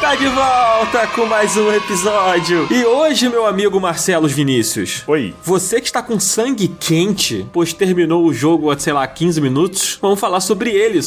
está de volta com mais um episódio. E hoje, meu amigo Marcelo Vinícius. Oi. Você que está com sangue quente, pois terminou o jogo há, sei lá, 15 minutos, vamos falar sobre ele,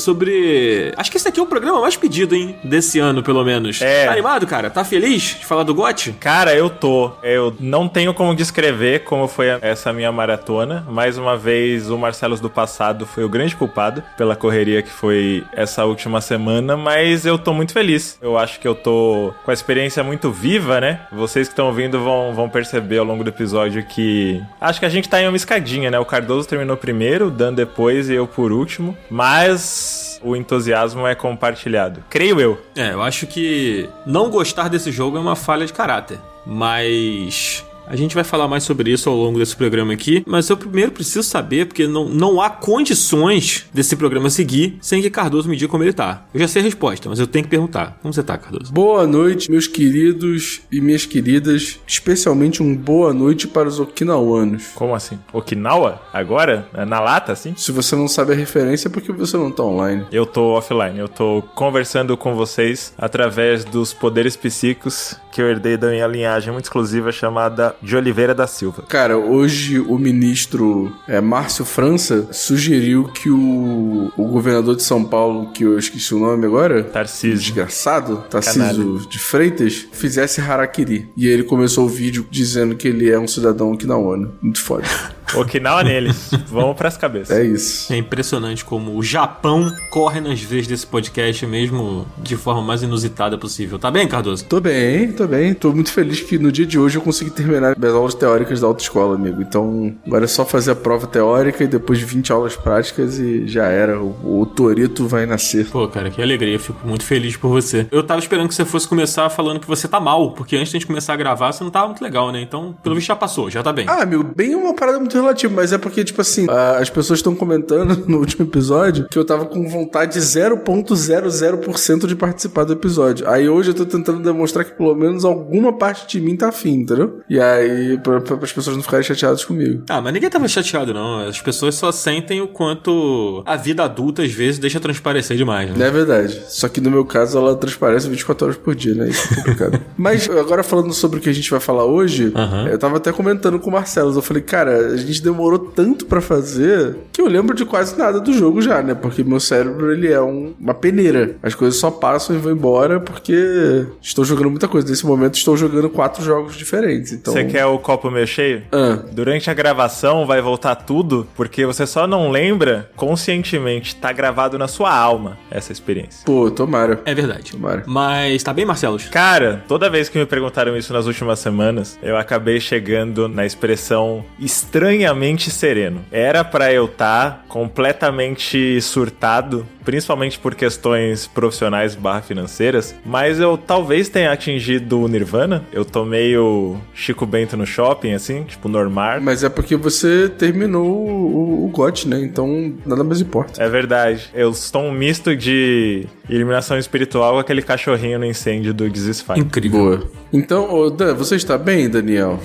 Acho que esse aqui é o programa mais pedido, hein? Desse ano, pelo menos. Tá animado, cara? Tá feliz de falar do GOT? Cara, eu tô. Eu não tenho como descrever como foi essa minha maratona. Mais uma vez, o Marcelo do passado foi o grande culpado pela correria que foi essa última semana, mas eu tô muito feliz. Eu acho que eu tô com a experiência muito viva, né? Vocês que estão ouvindo vão perceber ao longo do episódio que acho que a gente tá em uma escadinha, né? O Cardoso terminou primeiro, o Dan depois e eu por último, mas o entusiasmo é compartilhado. Creio eu. Eu acho que não gostar desse jogo é uma falha de caráter, mas a gente vai falar mais sobre isso ao longo desse programa aqui, mas eu primeiro preciso saber, porque não há condições desse programa seguir sem que Cardoso me diga como ele tá. Eu já sei a resposta, mas eu tenho que perguntar. Como você tá, Cardoso? Boa noite, meus queridos e minhas queridas. Especialmente boa noite para os okinawanos. Como assim? Okinawa? Agora? Na lata, assim? Se você não sabe a referência, é porque você não tá online. Eu tô offline. Eu tô conversando com vocês através dos poderes psíquicos que eu herdei da minha linhagem muito exclusiva chamada de Oliveira da Silva. Cara, hoje o ministro Márcio França sugeriu que o governador de São Paulo, que eu esqueci o nome agora, Tarcísio. Desgraçado, Tarcísio de Freitas, fizesse harakiri. E aí ele começou o vídeo dizendo que ele é um cidadão okinawana. Muito foda. Okinawa neles. Vamos pras cabeças. É isso. É impressionante como o Japão corre nas veias desse podcast mesmo de forma mais inusitada possível. Tá bem, Cardoso? Tô bem. Tô muito feliz que no dia de hoje eu consegui terminar as aulas teóricas da autoescola, amigo. Então, agora é só fazer a prova teórica e depois 20 aulas práticas e já era. O Torito vai nascer. Pô, cara, que alegria. Fico muito feliz por você. Eu tava esperando que você fosse começar falando que você tá mal, porque antes de a gente começar a gravar, você não tava muito legal, né? Então, pelo visto já passou, já tá bem. Ah, amigo, bem uma parada muito relativa, mas é porque, tipo assim, as pessoas estão comentando no último episódio que eu tava com vontade 0,00% de participar do episódio. Aí hoje eu tô tentando demonstrar que pelo menos alguma parte de mim tá afim, entendeu? E aí, pra as pessoas não ficarem chateadas comigo. Ah, mas ninguém tava chateado, não. As pessoas só sentem o quanto a vida adulta, às vezes, deixa transparecer demais, né? É verdade. Só que no meu caso, ela transparece 24 horas por dia, né? Isso é complicado. Mas agora falando sobre o que a gente vai falar hoje, eu tava até comentando com o Marcelo. Eu falei, cara, a gente demorou tanto pra fazer que eu lembro de quase nada do jogo já, né? Porque meu cérebro, ele é uma peneira. As coisas só passam e vão embora porque estou jogando muita coisa. Nesse momento, estou jogando 4 jogos diferentes. Então... Você quer o copo meio cheio? Durante a gravação vai voltar tudo, porque você só não lembra conscientemente. Tá gravado na sua alma essa experiência. Pô, tomara. É verdade. Tomara. Mas tá bem, Marcelo? Cara, toda vez que me perguntaram isso nas últimas semanas, eu acabei chegando na expressão estranhamente sereno. Era pra eu estar completamente surtado, principalmente por questões profissionais / financeiras, mas eu talvez tenha atingido o Nirvana. Eu tô meio Chico Bento no shopping, assim, tipo, normal. Mas é porque você terminou o GOT, né? Então, nada mais importa. É verdade. Eu estou um misto de iluminação espiritual com aquele cachorrinho no incêndio do Desisfire. Incrível. Boa. Então, Dan, você está bem, Daniel?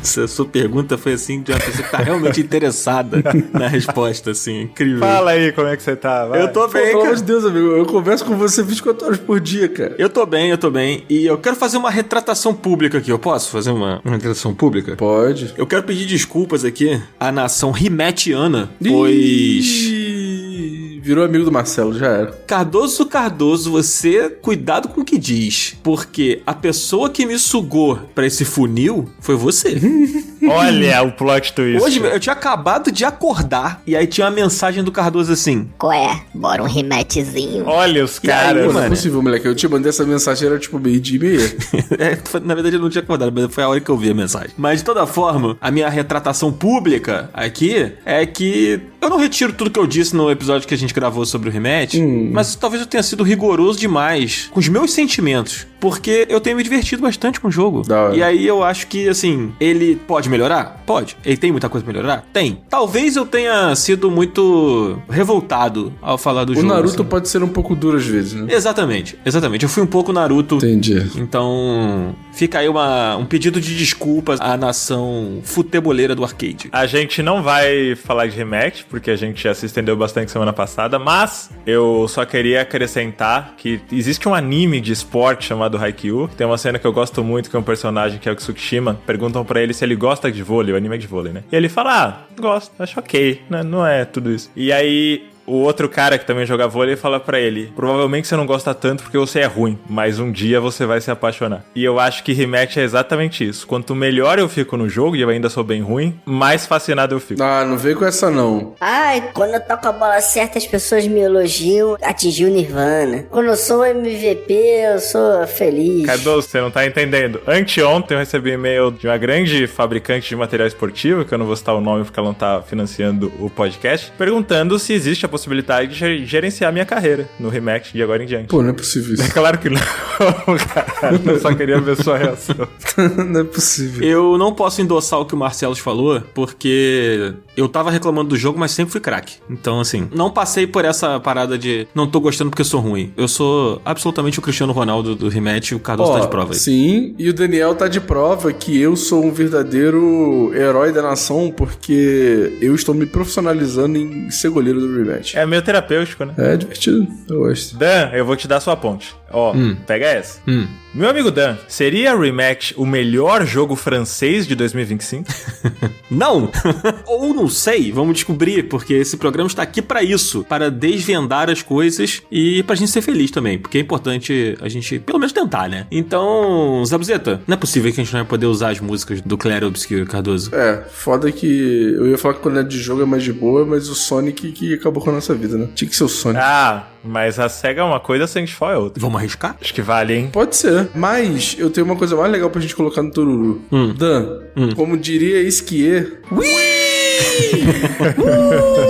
Essa sua pergunta foi assim, de uma pessoa que tá realmente interessada na resposta, assim, incrível. Fala aí como é que você tá, vai. Eu tô bem, Pelo cara. amor de Deus, amigo, eu converso com você 24 horas por dia, cara. Eu tô bem. E eu quero fazer uma retratação pública aqui. Eu posso fazer uma retratação pública? Pode. Eu quero pedir desculpas aqui à nação rimetiana, pois... Virou amigo do Marcelo, já era. Cardoso, você cuidado com o que diz, porque a pessoa que me sugou pra esse funil foi você. Olha o plot twist. Hoje eu tinha acabado de acordar e aí tinha uma mensagem do Cardoso assim: Qual é? Bora um rematchzinho. Olha os E aí, caras. Pô, não é mano? possível, moleque. Eu te mandei essa mensagem, era tipo meio-dia e meia. Na verdade eu não tinha acordado, mas foi a hora que eu vi a mensagem. Mas de toda forma, a minha retratação pública aqui é que eu não retiro tudo que eu disse no episódio que a gente gravou sobre o rematch, mas talvez eu tenha sido rigoroso demais com os meus sentimentos, porque eu tenho me divertido bastante com o jogo. Da hora. E aí eu acho que, assim, ele pode melhorar? Pode. Ele tem muita coisa pra melhorar? Tem. Talvez eu tenha sido muito revoltado ao falar do O jogo. Naruto assim. pode ser um pouco duro às vezes, né? Exatamente. Eu fui um pouco Naruto. Entendi. Então, fica aí um pedido de desculpas à nação futeboleira do arcade. A gente não vai falar de rematch, porque a gente já se estendeu bastante semana passada, mas eu só queria acrescentar que existe um anime de esporte chamado Haikyuu. Tem uma cena que eu gosto muito, que é um personagem que é o Tsukishima. Perguntam pra ele se ele gosta de vôlei, o anime é de vôlei, né? E ele fala, gosto, acho ok, não é tudo isso. E aí o outro cara que também joga vôlei fala pra ele, provavelmente você não gosta tanto porque você é ruim, mas um dia você vai se apaixonar. E eu acho que rematch é exatamente isso. Quanto melhor eu fico no jogo, e eu ainda sou bem ruim, mais fascinado eu fico. Ah, não vem com essa não. Ai, quando eu toco a bola certa, as pessoas me elogiam, atingi o Nirvana. Quando eu sou MVP, eu sou feliz. Cardoso, você não tá entendendo. Anteontem eu recebi um e-mail de uma grande fabricante de material esportivo, que eu não vou citar o nome porque ela não tá financiando o podcast, perguntando se existe a possibilidade de gerenciar minha carreira no rematch de agora em diante. Pô, não é possível isso. É claro que não, cara. Eu só queria ver sua reação. Não é possível. Eu não posso endossar o que o Marcelo falou, porque eu tava reclamando do jogo, mas sempre fui craque. Então, assim, não passei por essa parada de não tô gostando porque eu sou ruim. Eu sou absolutamente o Cristiano Ronaldo do rematch e o Cardoso tá de prova aí. Sim, e o Daniel tá de prova que eu sou um verdadeiro herói da nação, porque eu estou me profissionalizando em ser goleiro do rematch. É meio terapêutico, né? É divertido, eu gosto. Dan, eu vou te dar sua ponte. Ó, pega essa. Meu amigo Dan, seria Rematch o melhor jogo francês de 2025? Não! Ou não sei, vamos descobrir, porque esse programa está aqui pra isso, para desvendar as coisas e pra gente ser feliz também, porque é importante a gente pelo menos tentar, né? Então, Zabuzeta, não é possível que a gente não vai poder usar as músicas do Claire Obscure, Cardoso. É, foda que eu ia falar que a qualidade de jogo é mais de boa, mas o Sonic que acabou com a nossa vida, né? Tinha que ser o Sonic. Ah, mas a SEGA é uma coisa, a Saintifal é outra. Vamos arriscar? Acho que vale, hein? Pode ser, mas eu tenho uma coisa mais legal pra gente colocar no Tururu. Dan, como diria Esquier...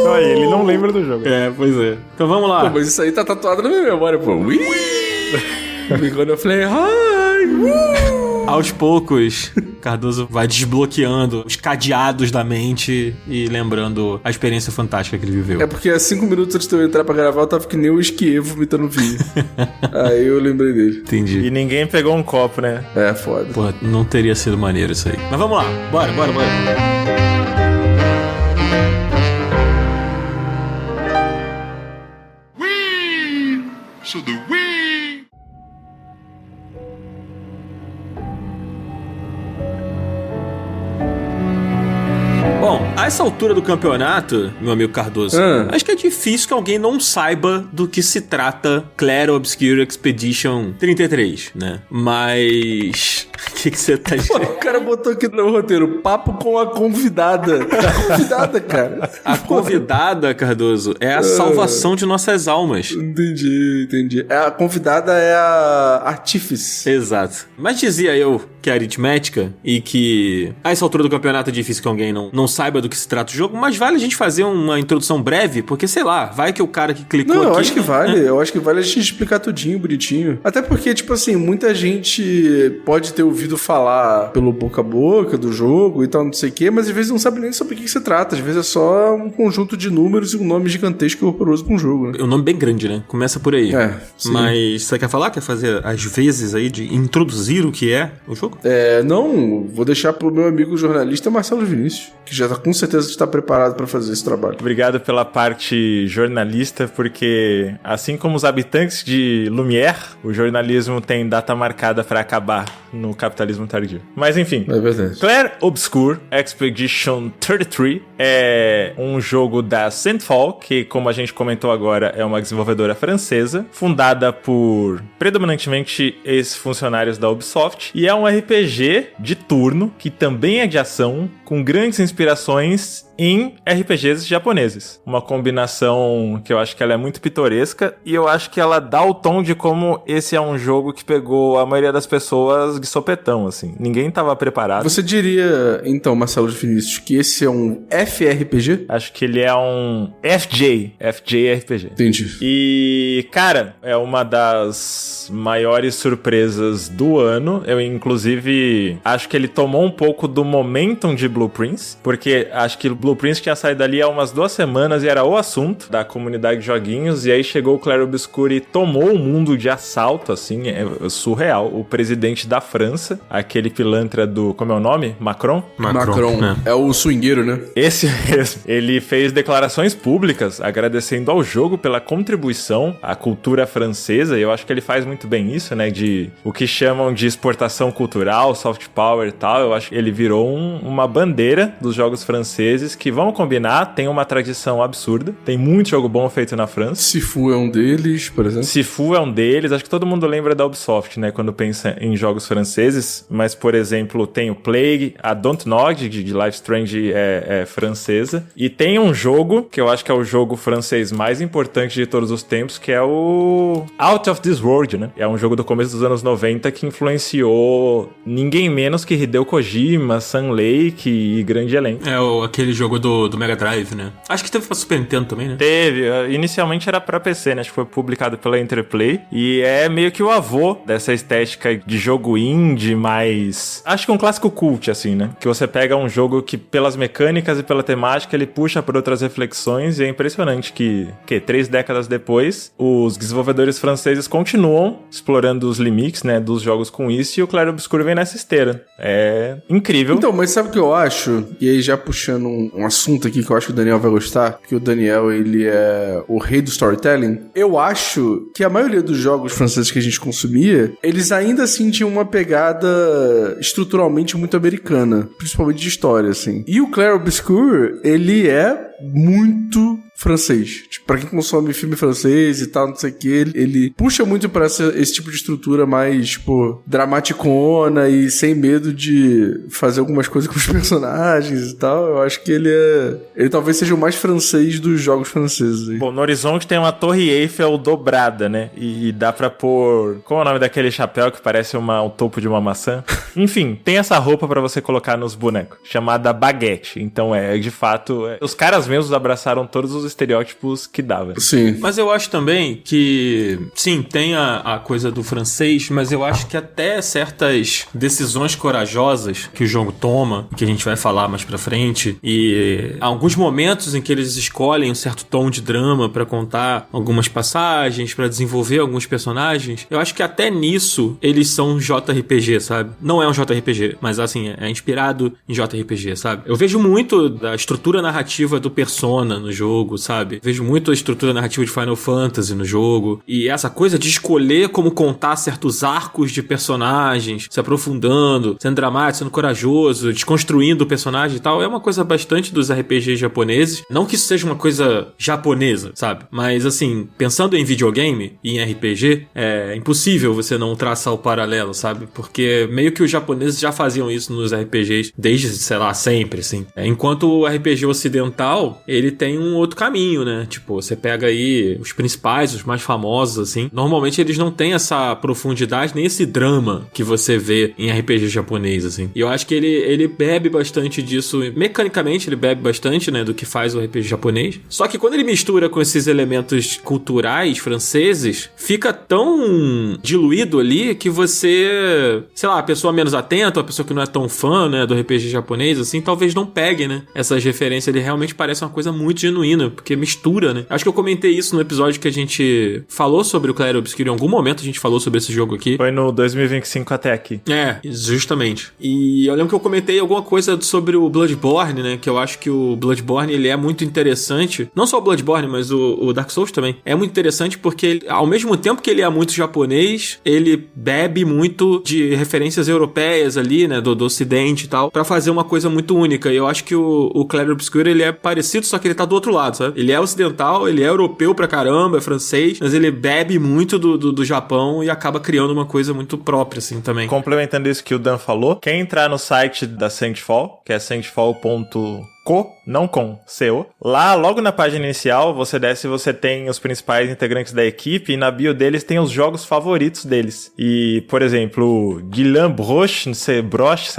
Olha, ele não lembra do jogo. É, pois é. Então vamos lá. Pô, mas isso aí tá tatuado na minha memória, pô. E quando eu falei, hi, Aos poucos, Cardoso vai desbloqueando os cadeados da mente e lembrando a experiência fantástica que ele viveu. É porque há 5 minutos antes de eu entrar pra gravar, eu tava que nem o Esquier vomitando vinho. Aí eu lembrei dele. Entendi. E ninguém pegou um copo, né? É, foda. Porra, não teria sido maneiro isso aí. Mas vamos lá. Bora. So the Wii. Bom, a essa altura do campeonato, meu amigo Cardoso, acho que é difícil que alguém não saiba do que se trata Clair Obscure Expedition 33, né? Mas... O que você tá dizendo? O cara botou aqui no roteiro, papo com a convidada. A convidada, cara. A convidada, Cardoso, é a salvação de nossas almas. Entendi. A convidada é a artífice. Exato. Mas dizia eu que é aritmética e que a essa altura do campeonato é difícil que alguém não saiba do que se trata o jogo, mas vale a gente fazer uma introdução breve, porque, sei lá, vai que o cara que clicou aqui... Não, eu acho que vale. Eu acho que vale a gente explicar tudinho, bonitinho. Até porque, tipo assim, muita gente pode ter ouvido falar pelo boca a boca do jogo e tal, não sei o quê, mas às vezes não sabe nem sobre o que se trata. Às vezes é só um conjunto de números e um nome gigantesco e horroroso pra um jogo, né? É um nome bem grande, né? Começa por aí. É, sim. Mas você quer falar? Quer fazer as vezes aí de introduzir o que é o jogo? Não, vou deixar pro meu amigo jornalista Marcelo Vinícius, que já tá com certeza está preparado pra fazer esse trabalho. Obrigado pela parte jornalista, porque assim como os habitantes de Lumière, o jornalismo tem data marcada pra acabar no capitalismo tardio. Mas enfim. É verdade. Clair Obscure Expedition 33 é um jogo da Saintfall, que, como a gente comentou agora, é uma desenvolvedora francesa, fundada por predominantemente ex-funcionários da Ubisoft, e é um RPG de turno, que também é de ação, com grandes inspirações em RPGs japoneses. Uma combinação que eu acho que ela é muito pitoresca e eu acho que ela dá o tom de como esse é um jogo que pegou a maioria das pessoas de sopetão, assim. Ninguém tava preparado. Você diria, então, Marcelo de Vinícius, que esse é um FRPG? Acho que ele é um FJ RPG. Entendi. E, cara, é uma das maiores surpresas do ano. Eu, inclusive, acho que ele tomou um pouco do momentum de Blue Prince, porque acho que Blue Blueprints tinha saído ali há umas 2 semanas e era o assunto da comunidade de joguinhos, e aí chegou o Clair Obscur e tomou o mundo de assalto, assim, é surreal. O presidente da França, aquele pilantra do... como é o nome? Macron? Macron. É o swingueiro, né? Esse mesmo. Ele fez declarações públicas agradecendo ao jogo pela contribuição à cultura francesa, e eu acho que ele faz muito bem isso, né, de o que chamam de exportação cultural, soft power e tal. Eu acho que ele virou uma bandeira dos jogos franceses que, vamos combinar, tem uma tradição absurda. Tem muito jogo bom feito na França. Sifu é um deles, por exemplo. Sifu é um deles. Acho que todo mundo lembra da Ubisoft, né, quando pensa em jogos franceses. Mas, por exemplo, tem o Plague, a Dontnod de Life Strange é francesa. E tem um jogo, que eu acho que é o jogo francês mais importante de todos os tempos, que é o Out of This World, né? É um jogo do começo dos anos 90 que influenciou ninguém menos que Hideo Kojima, Sam Lake e grande elenco. É aquele jogo do Mega Drive, né? Acho que teve pra Super Nintendo também, né? Teve. Inicialmente era pra PC, né? Acho que foi publicado pela Interplay. E é meio que o avô dessa estética de jogo indie, mas... acho que um clássico cult, assim, né? Que você pega um jogo que, pelas mecânicas e pela temática, ele puxa por outras reflexões, e é impressionante que 3 décadas depois, os desenvolvedores franceses continuam explorando os limites, né, dos jogos com isso, e o Clair Obscur vem nessa esteira. É incrível. Então, mas sabe o que eu acho? E aí já puxando um assunto aqui que eu acho que o Daniel vai gostar, porque o Daniel, ele é o rei do storytelling. Eu acho que a maioria dos jogos franceses que a gente consumia, eles ainda assim tinham uma pegada estruturalmente muito americana, principalmente de história, assim. E o Clair Obscur, ele é muito francês. Tipo, pra quem consome filme francês e tal, não sei o que, ele puxa muito pra esse tipo de estrutura mais, tipo, dramaticona e sem medo de fazer algumas coisas com os personagens e tal. Eu acho que ele talvez seja o mais francês dos jogos franceses. Aí. Bom, no horizonte tem uma Torre Eiffel dobrada, né? E dá pra pôr... qual é o nome daquele chapéu que parece o topo de uma maçã? Enfim, tem essa roupa pra você colocar nos bonecos, chamada baguete. Então, de fato... os caras mesmos abraçaram todos os estereótipos que dava. Sim. Mas eu acho também que, sim, tem a coisa do francês, mas eu acho que até certas decisões corajosas que o jogo toma, que a gente vai falar mais pra frente, e alguns momentos em que eles escolhem um certo tom de drama pra contar algumas passagens, pra desenvolver alguns personagens, eu acho que até nisso eles são um JRPG, sabe? Não é um JRPG, mas assim, é inspirado em JRPG, sabe? Eu vejo muito da estrutura narrativa do Persona no jogo, sabe? Vejo muito a estrutura narrativa de Final Fantasy no jogo, e essa coisa de escolher como contar certos arcos de personagens, se aprofundando, sendo dramático, sendo corajoso, desconstruindo o personagem e tal, é uma coisa bastante dos RPGs japoneses. Não que isso seja uma coisa japonesa, sabe? Mas assim, pensando em videogame e em RPG, é impossível você não traçar o paralelo, sabe? Porque meio que os japoneses já faziam isso nos RPGs desde, sei lá, sempre, assim. Enquanto o RPG ocidental, ele tem um outro caminho, né? Tipo, você pega aí os principais, os mais famosos, assim. Normalmente eles não têm essa profundidade, nem esse drama que você vê em RPG japonês, assim. E eu acho que ele bebe bastante disso. Mecanicamente, ele bebe bastante, né? Do que faz o RPG japonês. Só que quando ele mistura com esses elementos culturais franceses, fica tão diluído ali que você... sei lá, a pessoa menos atenta, a pessoa que não é tão fã, né? Do RPG japonês, assim, talvez não pegue, né? Essas referências, ele realmente parece uma coisa muito genuína, porque mistura, né? Acho que eu comentei isso no episódio que a gente falou sobre o Clair Obscur. Em algum momento a gente falou sobre esse jogo aqui. Foi no 2025 até aqui. É, justamente. E eu lembro que eu comentei alguma coisa sobre o Bloodborne, né? Que eu acho que o Bloodborne, ele é muito interessante. Não só o Bloodborne, mas o Dark Souls também. É muito interessante porque, ele, ao mesmo tempo que ele é muito japonês, ele bebe muito de referências europeias ali, né? Do ocidente e tal, pra fazer uma coisa muito única. E eu acho que o Clair Obscur, ele é parecido, só que ele tá do outro lado, sabe? Ele é ocidental, ele é europeu pra caramba, é francês, mas ele bebe muito do Japão e acaba criando uma coisa muito própria, assim, também. Complementando isso que o Dan falou, quem entrar no site da Saintfall, que é saintfall.co, não com, CO. Lá, logo na página inicial, você desce e você tem os principais integrantes da equipe, e na bio deles tem os jogos favoritos deles. E, por exemplo, Guilain Broche, sei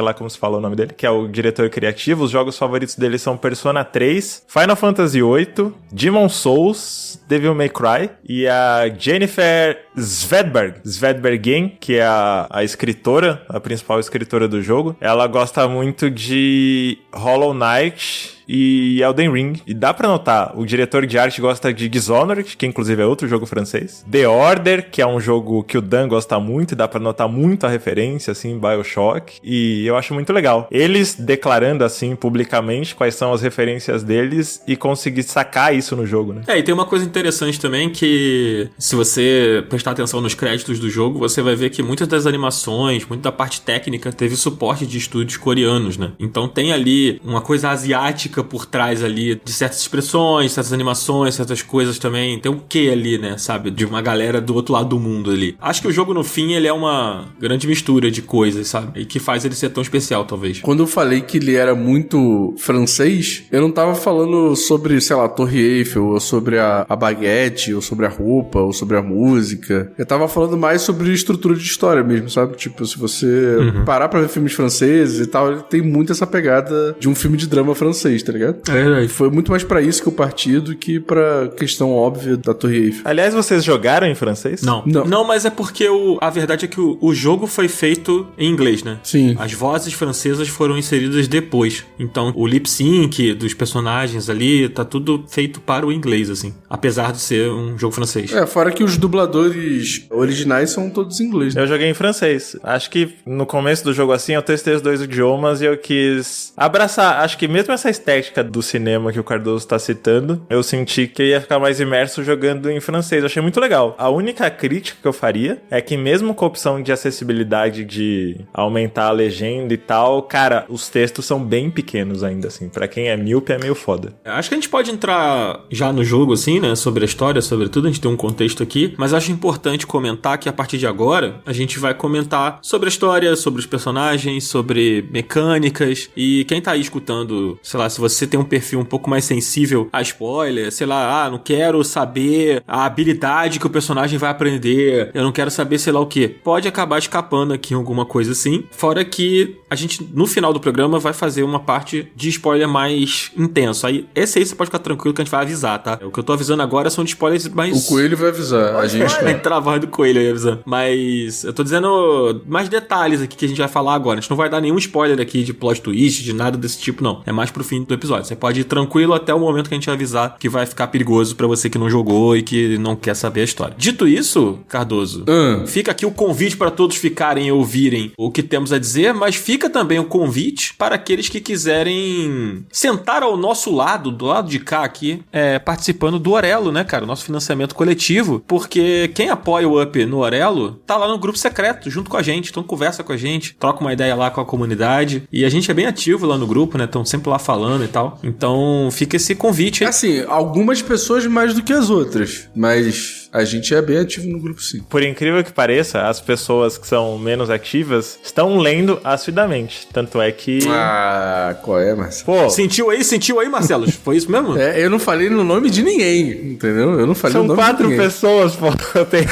lá como se fala o nome dele, que é o diretor criativo, os jogos favoritos dele são Persona 3, Final Fantasy VIII, Demon Souls, Devil May Cry, e a Jennifer Svedbergen, que é a escritora, a principal escritora do jogo, ela gosta muito de Hollow Knight e Elden Ring. E dá pra notar, o diretor de arte gosta de Dishonored, que inclusive é outro jogo francês. The Order, que é um jogo que o Dan gosta muito, e dá pra notar muito a referência, assim, BioShock. E eu acho muito legal. Eles declarando, assim, publicamente quais são as referências deles e conseguir sacar isso no jogo, né? E tem uma coisa interessante também que, se você prestar atenção nos créditos do jogo, você vai ver que muitas das animações, muita da parte técnica teve suporte de estúdios coreanos, né? Então tem ali uma coisa asiática por trás ali, de certas expressões, certas animações, certas coisas também. Tem um quê ali, né? Sabe? De uma galera do outro lado do mundo ali. Acho que o jogo, no fim, ele é uma grande mistura de coisas, sabe? E que faz ele ser tão especial, talvez. Quando eu falei que ele era muito francês, eu não tava falando sobre, sei lá, a Torre Eiffel, ou sobre a baguete, ou sobre a roupa, ou sobre a música. Eu tava falando mais sobre estrutura de história mesmo, sabe? Tipo, se você parar pra ver filmes franceses e tal, ele tem muito essa pegada de um filme de drama francês, tá ligado? É. E foi muito mais pra isso que eu parti do que pra questão óbvia da Torre Eiffel. Aliás, vocês jogaram em francês? Não. Não, mas é porque a verdade é que o jogo foi feito em inglês, né? Sim. As vozes francesas foram inseridas depois. Então, o lip sync dos personagens ali, tá tudo feito para o inglês, assim. Apesar de ser um jogo francês. Fora que os dubladores originais são todos em inglês, né? Eu joguei em francês. Acho que no começo do jogo, assim, eu testei os dois idiomas e eu quis abraçar. Acho que mesmo essa estética do cinema que o Cardoso tá citando, eu senti que eu ia ficar mais imerso jogando em francês. Eu achei muito legal. A única crítica que eu faria é que mesmo com a opção de acessibilidade de aumentar a legenda e tal, cara, os textos são bem pequenos ainda, assim. Pra quem é míope, é meio foda. Acho que a gente pode entrar já no jogo, assim, né? Sobre a história, sobre tudo. A gente tem um contexto aqui. Mas acho importante comentar que a partir de agora, a gente vai comentar sobre a história, sobre os personagens, sobre mecânicas. E quem tá aí escutando, sei lá, se você tem um perfil um pouco mais sensível a spoiler, sei lá, não quero saber a habilidade que o personagem vai aprender, eu não quero saber sei lá o que, pode acabar escapando aqui alguma coisa assim. Fora que a gente, no final do programa, vai fazer uma parte de spoiler mais intenso. Aí, esse aí você pode ficar tranquilo que a gente vai avisar, tá? O que eu tô avisando agora são de spoilers mais... O Coelho vai avisar, a gente vai entrar a voz do Coelho aí avisando. Mas eu tô dizendo mais detalhes aqui que a gente vai falar agora. A gente não vai dar nenhum spoiler aqui de plot twist, de nada desse tipo, não. É mais pro fim do episódio. Você pode ir tranquilo até o momento que a gente avisar que vai ficar perigoso pra você que não jogou e que não quer saber a história. Dito isso, Cardoso, fica aqui o convite para todos ficarem e ouvirem o que temos a dizer, mas fica também o convite para aqueles que quiserem sentar ao nosso lado, do lado de cá aqui, participando do Orelo, né, cara? O nosso financiamento coletivo, porque quem apoia o Up no Orelo tá lá no grupo secreto, junto com a gente, então conversa com a gente, troca uma ideia lá com a comunidade, e a gente é bem ativo lá no grupo, né? Estão sempre lá falando e tal. Então fica esse convite aí. Assim, algumas pessoas mais do que as outras, mas a gente é bem ativo no grupo, sim. Por incrível que pareça, as pessoas que são menos ativas estão lendo assiduamente. Tanto é que... Qual é, Marcelo? Pô, Sentiu aí, Marcelo? Foi isso mesmo? Eu não falei no nome de ninguém, entendeu? Eu não falei são o nome de 4 ninguém. pessoas, pô. Eu tenho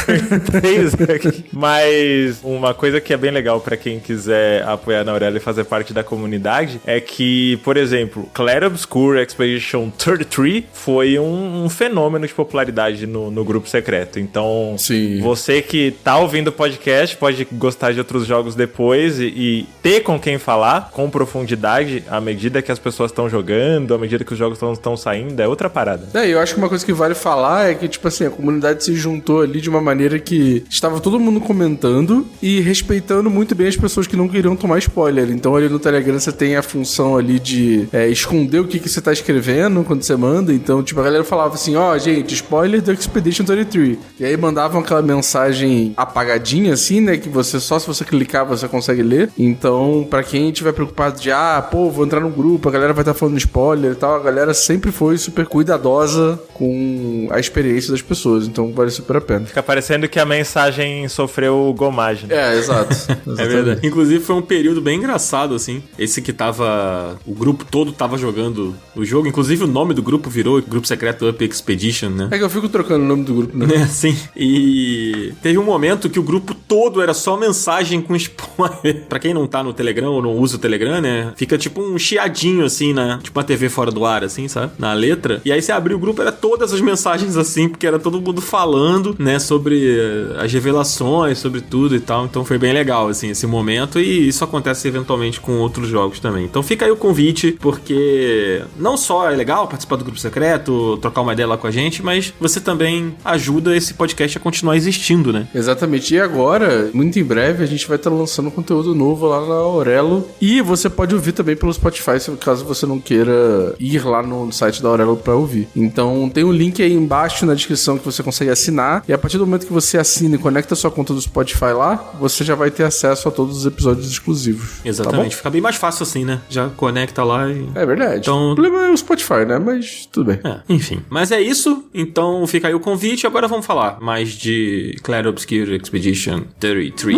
3 aqui. Mas uma coisa que é bem legal pra quem quiser apoiar na Aurélia e fazer parte da comunidade é que, por exemplo, Clair Obscur Expedition 33 foi um fenômeno de popularidade no grupo secreto. Então, sim, você que tá ouvindo o podcast pode gostar de outros jogos depois e ter com quem falar com profundidade à medida que as pessoas estão jogando, à medida que os jogos estão saindo, é outra parada. Eu acho que uma coisa que vale falar é que, tipo assim, a comunidade se juntou ali de uma maneira que estava todo mundo comentando e respeitando muito bem as pessoas que não queriam tomar spoiler. Então ali no Telegram você tem a função ali de esconder o que você tá escrevendo quando você manda. Então, tipo, a galera falava assim, gente, spoiler do Expedition 33. E aí mandavam aquela mensagem apagadinha, assim, né, que você só se você clicar você consegue ler. Então, pra quem tiver preocupado de, vou entrar no grupo, a galera vai estar falando spoiler e tal, a galera sempre foi super cuidadosa com a experiência das pessoas. Então, vale super a pena. Fica parecendo que a mensagem sofreu gomagem. Exato. É verdade. Inclusive, foi um período bem engraçado, assim. Esse que tava... O grupo todo tava jogando o jogo. Inclusive, o nome do grupo virou Grupo Secreto Up Expedition, né? É que eu fico trocando o nome do grupo, né? Sim. E teve um momento que o grupo todo era só mensagem com spoiler. Pra quem não tá no Telegram ou não usa o Telegram, né? Fica tipo um chiadinho assim, tipo uma TV fora do ar, assim, sabe? Na letra. E aí você abriu o grupo, era todas as mensagens assim, porque era todo mundo falando, né? Sobre as revelações, sobre tudo e tal. Então foi bem legal, assim, esse momento. E isso acontece eventualmente com outros jogos também. Então fica aí o convite, porque não só é legal participar do grupo secreto, trocar uma ideia lá com a gente, mas você também ajuda esse podcast a continuar existindo, né? Exatamente. E agora, muito em breve, a gente vai estar lançando conteúdo novo lá na Aurelo. E você pode ouvir também pelo Spotify, caso você não queira ir lá no site da Aurelo pra ouvir. Então, tem um link aí embaixo na descrição que você consegue assinar. E a partir do momento que você assina e conecta a sua conta do Spotify lá, você já vai ter acesso a todos os episódios exclusivos. Exatamente. Tá, fica bem mais fácil assim, né? Já conecta lá e... É verdade. Então... O problema é o Spotify, né? Mas tudo bem. Enfim. Mas é isso. Então fica aí o convite. Agora vamos falar mais de Clair Obscur Expedition 33.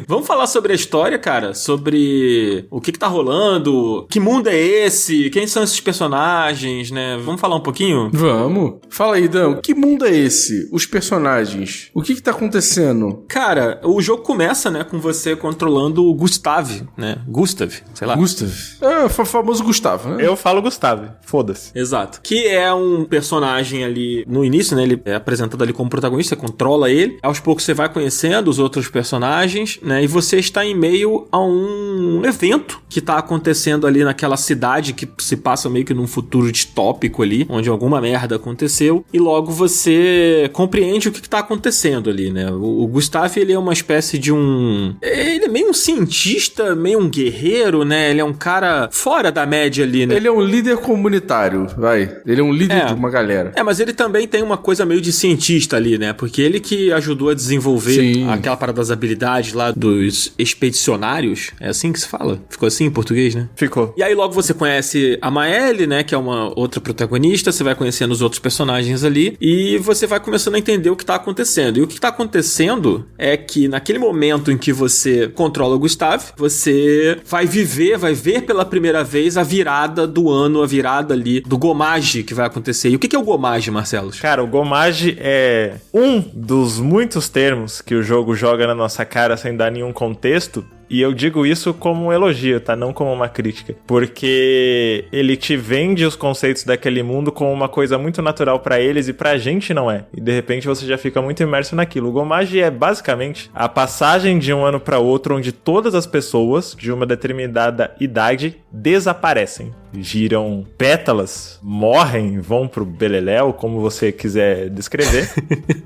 Vamos falar sobre a história, cara, sobre o que tá rolando, que mundo é esse, quem são esses personagens, né? Vamos falar um pouquinho? Vamos. Fala aí, Dan, que mundo é esse? Os personagens, o que tá acontecendo? Cara, o jogo começa, né, com você controlando o Gustav, né? Gustav, sei lá. Gustav. É o famoso Gustavo, né? Eu falo Gustavo, foda-se. Exato. Que é um personagem ali, no início, né, ele é apresentado ali como protagonista, você controla ele. Aos poucos você vai conhecendo os outros personagens, né, e você está em meio a um evento que tá acontecendo ali naquela cidade que se passa meio que num futuro distópico ali, onde alguma merda aconteceu, e logo você compreende o que tá acontecendo ali, né? O Gustav, ele é uma espécie de ele é meio um cientista, meio um guerreiro, né? Ele é um cara fora da média ali, né? Ele é um líder comunitário, vai. Ele é um líder de uma galera. Mas ele também tem uma coisa meio de cientista ali, né? Porque ele que ajudou a desenvolver aquela parada das habilidades lá dos expedicionários. É assim que se fala? Ficou assim em português, né? Ficou. E aí logo você conhece a Maëlle, né? Que é uma outra protagonista. Você vai conhecendo os outros personagens ali. E você vai começando a entender o que tá acontecendo. E o que tá acontecendo é que naquele momento em que você controla o Gustav, você vai ver pela primeira vez a virada do ano, a virada ali do Gomage que vai acontecer. E o que é o Gomage, Marcelos? Cara, o Gomage é um dos muitos termos que o jogo joga na nossa cara sem dar nenhum contexto. E eu digo isso como um elogio, tá? Não como uma crítica. Porque ele te vende os conceitos daquele mundo como uma coisa muito natural pra eles e pra gente não é. E de repente você já fica muito imerso naquilo. O Gomage é basicamente a passagem de um ano pra outro onde todas as pessoas de uma determinada idade desaparecem. Giram pétalas, morrem, vão pro beleléu, como você quiser descrever.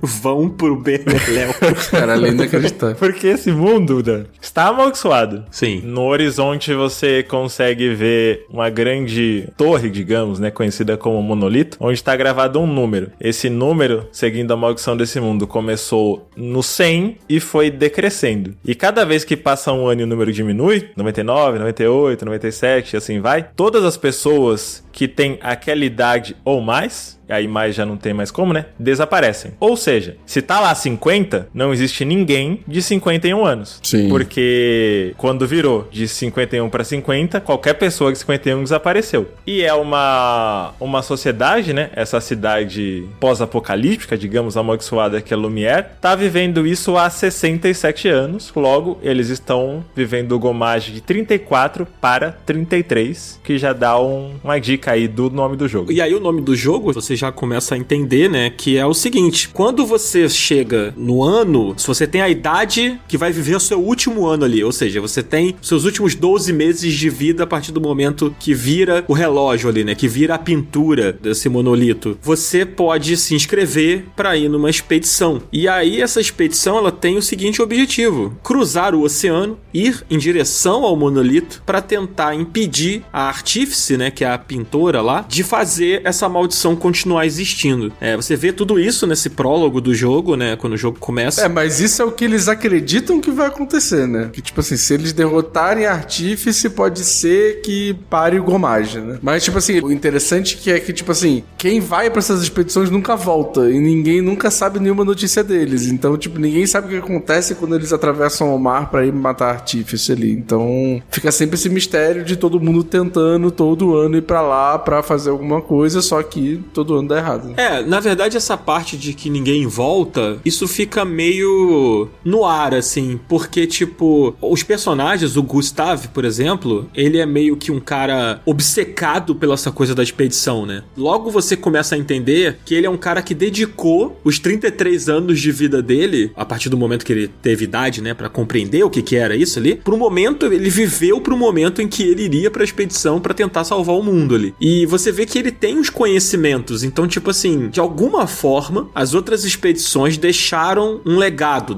Vão pro beleléu. Cara, além de acreditar. Porque esse mundo, Dan, está amaldiçoado. Sim. No horizonte você consegue ver uma grande torre, digamos, né, conhecida como monolito, onde está gravado um número. Esse número, seguindo a maldição desse mundo, começou no 100 e foi decrescendo. E cada vez que passa um ano e o número diminui, 99, 98, 97, e assim vai, todas as pessoas que têm aquela idade ou mais, aí mais já não tem mais como, né? Desaparecem. Ou seja, se tá lá 50, não existe ninguém de 51 anos. Sim. Porque quando virou de 51 para 50, qualquer pessoa de 51 desapareceu. E é uma sociedade, né? Essa cidade pós-apocalíptica, digamos, amaldiçoada que é Lumière, tá vivendo isso há 67 anos. Logo, eles estão vivendo o Gomage de 34 para 33, que já dá uma dica aí do nome do jogo. E aí o nome do jogo, você já começa a entender, né, que é o seguinte: quando você chega no ano, se você tem a idade que vai viver o seu último ano ali, ou seja, você tem seus últimos 12 meses de vida a partir do momento que vira o relógio ali, né, que vira a pintura desse monolito, você pode se inscrever para ir numa expedição. E aí essa expedição, ela tem o seguinte objetivo: cruzar o oceano, ir em direção ao monolito para tentar impedir a artífice, né, que é a pintora lá, de fazer essa maldição continuar existindo. Você vê tudo isso nesse prólogo do jogo, né, quando o jogo começa. Mas isso é o que eles acreditam que vai acontecer, né? Que, tipo assim, se eles derrotarem a Artífice, pode ser que pare o Gomage, né? Mas, tipo assim, o interessante é que, tipo assim, quem vai pra essas expedições nunca volta e ninguém nunca sabe nenhuma notícia deles. Então, tipo, ninguém sabe o que acontece quando eles atravessam o mar pra ir matar a Artífice ali. Então, fica sempre esse mistério de todo mundo tentando todo ano ir pra lá pra fazer alguma coisa, só que todo ano plano dar errado. Né? Na verdade, essa parte de que ninguém volta, isso fica meio no ar, assim, porque, tipo, os personagens, o Gustav, por exemplo, ele é meio que um cara obcecado pela essa coisa da expedição, né? Logo você começa a entender que ele é um cara que dedicou os 33 anos de vida dele, a partir do momento que ele teve idade, né, pra compreender o que era isso ali, pro momento, ele viveu pro momento em que ele iria pra expedição pra tentar salvar o mundo ali. E você vê que ele tem os conhecimentos, então, tipo assim, de alguma forma, as outras expedições deixaram um legado,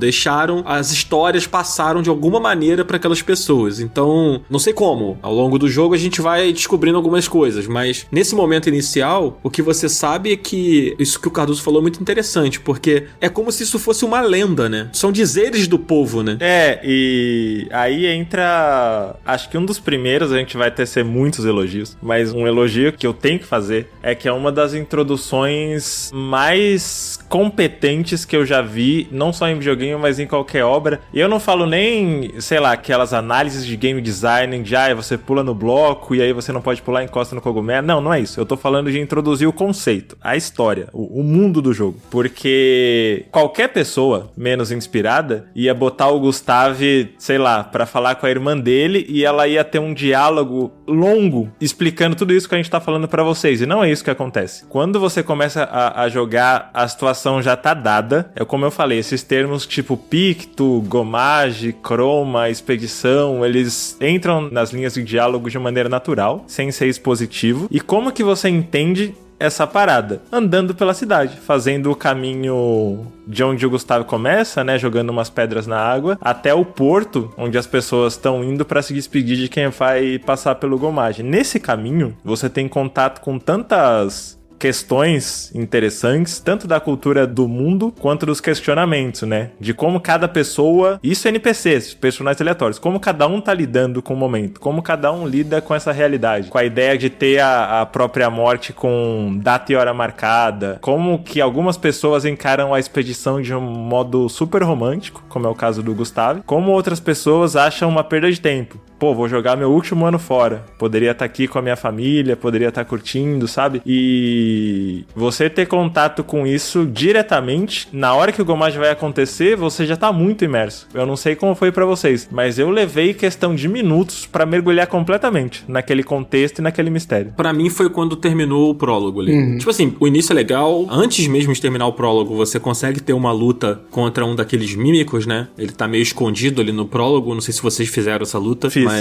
as histórias passaram de alguma maneira pra aquelas pessoas. Então, não sei como, ao longo do jogo a gente vai descobrindo algumas coisas, mas nesse momento inicial, o que você sabe é que isso que o Cardoso falou é muito interessante, porque é como se isso fosse uma lenda, né? São dizeres do povo, né? E aí entra, acho que um dos primeiros, a gente vai tecer muitos elogios, mas um elogio que eu tenho que fazer é que é uma das introduções mais competentes que eu já vi, não só em videogame, mas em qualquer obra. E eu não falo nem, sei lá, aquelas análises de game design, de você pula no bloco e aí você não pode pular, encosta no cogumelo. Não é isso. Eu tô falando de introduzir o conceito, a história, o mundo do jogo. Porque qualquer pessoa menos inspirada ia botar o Gustav, sei lá, pra falar com a irmã dele e ela ia ter um diálogo longo explicando tudo isso que a gente tá falando pra vocês. E não é isso que acontece. Quando você começa a jogar, a situação já tá dada. É como eu falei, esses termos tipo picto, gomage, croma, expedição, eles entram nas linhas de diálogo de maneira natural, sem ser expositivo. E como que você entende essa parada? Andando pela cidade, fazendo o caminho de onde o Gustavo começa, né, jogando umas pedras na água, até o porto, onde as pessoas estão indo para se despedir de quem vai passar pelo gomage. Nesse caminho, você tem contato com tantas questões interessantes, tanto da cultura do mundo, quanto dos questionamentos, né? De como cada pessoa, isso é NPCs, personagens aleatórios, como cada um tá lidando com o momento, como cada um lida com essa realidade, com a ideia de ter a própria morte com data e hora marcada, como que algumas pessoas encaram a expedição de um modo super romântico, como é o caso do Gustavo, como outras pessoas acham uma perda de tempo. Pô, vou jogar meu último ano fora. Poderia estar aqui com a minha família, poderia estar curtindo, sabe? E você ter contato com isso diretamente, na hora que o gomage vai acontecer, você já tá muito imerso. Eu não sei como foi pra vocês, mas eu levei questão de minutos pra mergulhar completamente naquele contexto e naquele mistério. Pra mim foi quando terminou o prólogo ali. Tipo assim, o início é legal. Antes mesmo de terminar o prólogo, você consegue ter uma luta contra um daqueles mímicos, né? Ele tá meio escondido ali no prólogo. Não sei se vocês fizeram essa luta. Fiz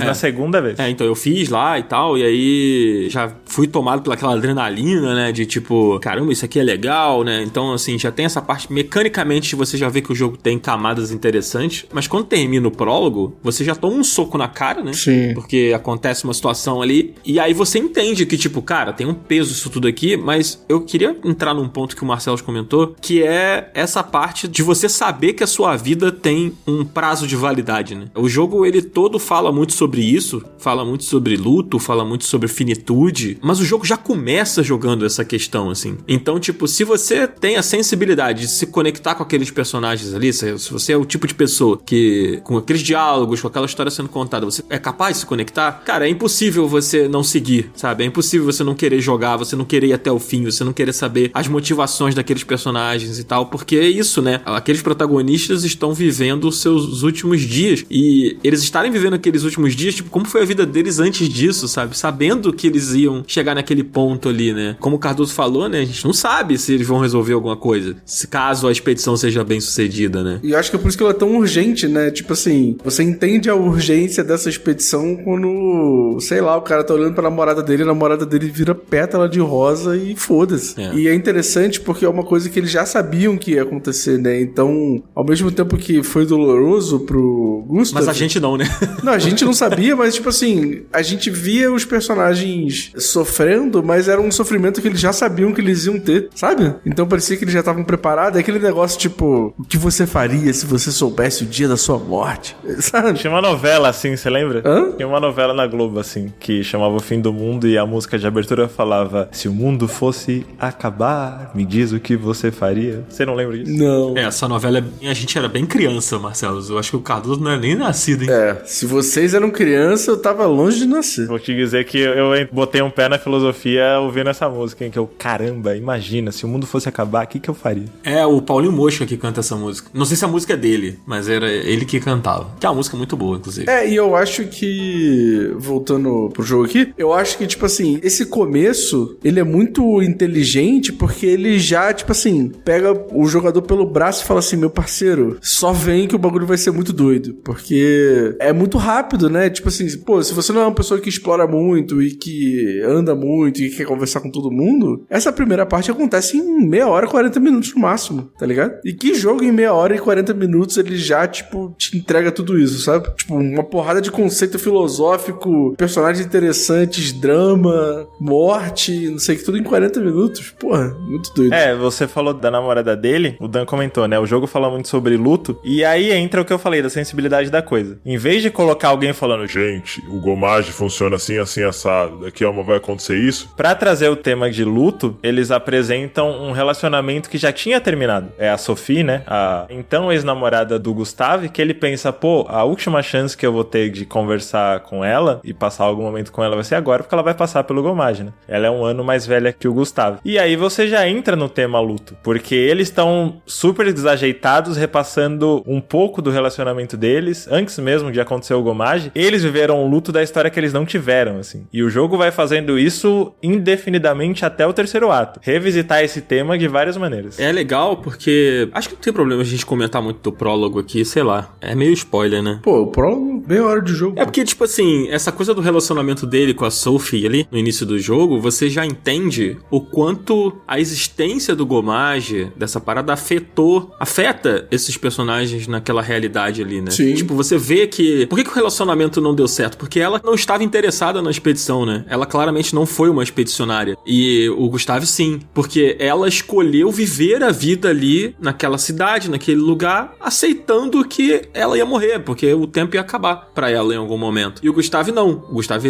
na segunda vez. Então eu fiz lá e tal, e aí já fui tomado pelaquela adrenalina, né, de tipo, caramba, isso aqui é legal, né, então assim, já tem essa parte, mecanicamente você já vê que o jogo tem camadas interessantes, mas quando termina o prólogo, você já toma um soco na cara, né, sim, porque acontece uma situação ali, e aí você entende que tipo, cara, tem um peso isso tudo aqui, mas eu queria entrar num ponto que o Marcelo comentou, que é essa parte de você saber que a sua vida tem um prazo de validade, né, o jogo, ele todo fala muito sobre isso, fala muito sobre luto, fala muito sobre finitude, mas o jogo já começa jogando essa questão, assim. Então, tipo, se você tem a sensibilidade de se conectar com aqueles personagens ali, se você é o tipo de pessoa que, com aqueles diálogos, com aquela história sendo contada, você é capaz de se conectar, cara, é impossível você não seguir, sabe? É impossível você não querer jogar, você não querer ir até o fim, você não querer saber as motivações daqueles personagens e tal, porque é isso, né? Aqueles protagonistas estão vivendo os seus últimos dias e eles estarem vivendo aqueles últimos dias, tipo, como foi a vida deles antes disso, sabe? Sabendo que eles iam chegar naquele ponto ali, né? Como o Cardoso falou, né? A gente não sabe se eles vão resolver alguma coisa, se caso a expedição seja bem sucedida, né? E eu acho que é por isso que ela é tão urgente, né? Tipo assim, você entende a urgência dessa expedição quando, sei lá, o cara tá olhando pra namorada dele, a namorada dele vira pétala de rosa e foda-se. E é interessante porque é uma coisa que eles já sabiam que ia acontecer, né? Então, ao mesmo tempo que foi doloroso pro Gustav... Mas a gente não, né? Não, a gente não sabia, mas tipo assim, a gente via os personagens sofrendo, mas era um sofrimento que eles já sabiam que eles iam ter, sabe? Então parecia que eles já estavam preparados. É aquele negócio tipo, o que você faria se você soubesse o dia da sua morte, sabe? Tinha uma novela assim, você lembra? Hã? Tinha uma novela na Globo assim, que chamava O Fim do Mundo e a música de abertura falava: se o mundo fosse acabar, me diz o que você faria. Você não lembra disso? Não. Essa novela, a gente era bem criança, Marcelo. Eu acho que o Cardoso não era nem nascido, hein? Se vocês eram criança, eu tava longe de nascer. Vou te dizer que eu botei um pé na filosofia ouvindo ouvindo essa música, hein, que eu, caramba, imagina, se o mundo fosse acabar, o que eu faria? É o Paulinho Mosca que canta essa música. Não sei se a música é dele, mas era ele que cantava. Que é uma música muito boa, inclusive. E eu acho que, voltando pro jogo aqui, eu acho que, tipo assim, esse começo, ele é muito inteligente porque ele já, tipo assim, pega o jogador pelo braço e fala assim, meu parceiro, só vem que o bagulho vai ser muito doido. Porque é muito rápido, né? Tipo assim, pô, se você não é uma pessoa que explora muito e que anda muito e quer conversar com todo mundo, essa primeira parte acontece em meia hora, 40 minutos no máximo, tá ligado? E que jogo em meia hora e 40 minutos ele já, tipo, te entrega tudo isso, sabe? Tipo, uma porrada de conceito filosófico, personagens interessantes, drama, morte, não sei o que, tudo em 40 minutos. Porra, muito doido. Você falou da namorada dele, o Dan comentou, né? O jogo fala muito sobre luto, e aí entra o que eu falei, da sensibilidade da coisa. Em vez de colocar alguém falando, gente, o Gomage funciona assim, assim, assado, daqui a uma vai acontecer isso, pra trazer o tema de luto, eles apresentam um relacionamento que já tinha terminado. É a Sophie, né? A então ex-namorada do Gustave, que ele pensa, pô, a última chance que eu vou ter de conversar com ela e passar algum momento com ela vai ser agora, porque ela vai passar pelo Gomage, né? Ela é um ano mais velha que o Gustave. E aí você já entra no tema luto, porque eles estão super desajeitados, repassando um pouco do relacionamento deles, antes mesmo de acontecer o Gomage, eles viveram o luto da história que eles não tiveram, assim. E o jogo vai fazendo isso indefinidamente até o terceiro ato. Revisitar esse tema de várias maneiras. É legal porque acho que não tem problema a gente comentar muito do prólogo aqui, sei lá. É meio spoiler, né? Pô, o prólogo, meia hora de jogo. É porque, tipo assim, essa coisa do relacionamento dele com a Sophie ali, no início do jogo, você já entende o quanto a existência do Gomage, dessa parada, afeta esses personagens naquela realidade ali, né? Sim. Tipo, você vê que... Por que o relacionamento não deu certo? Porque ela não estava interessada na expedição, né? Ela claramente não foi uma expedicionária. E o Gustave, sim. Porque ela escolheu viver a vida ali, naquela cidade, naquele lugar, aceitando que ela ia morrer, porque o tempo ia acabar pra ela em algum momento. E o Gustave não. O Gustave,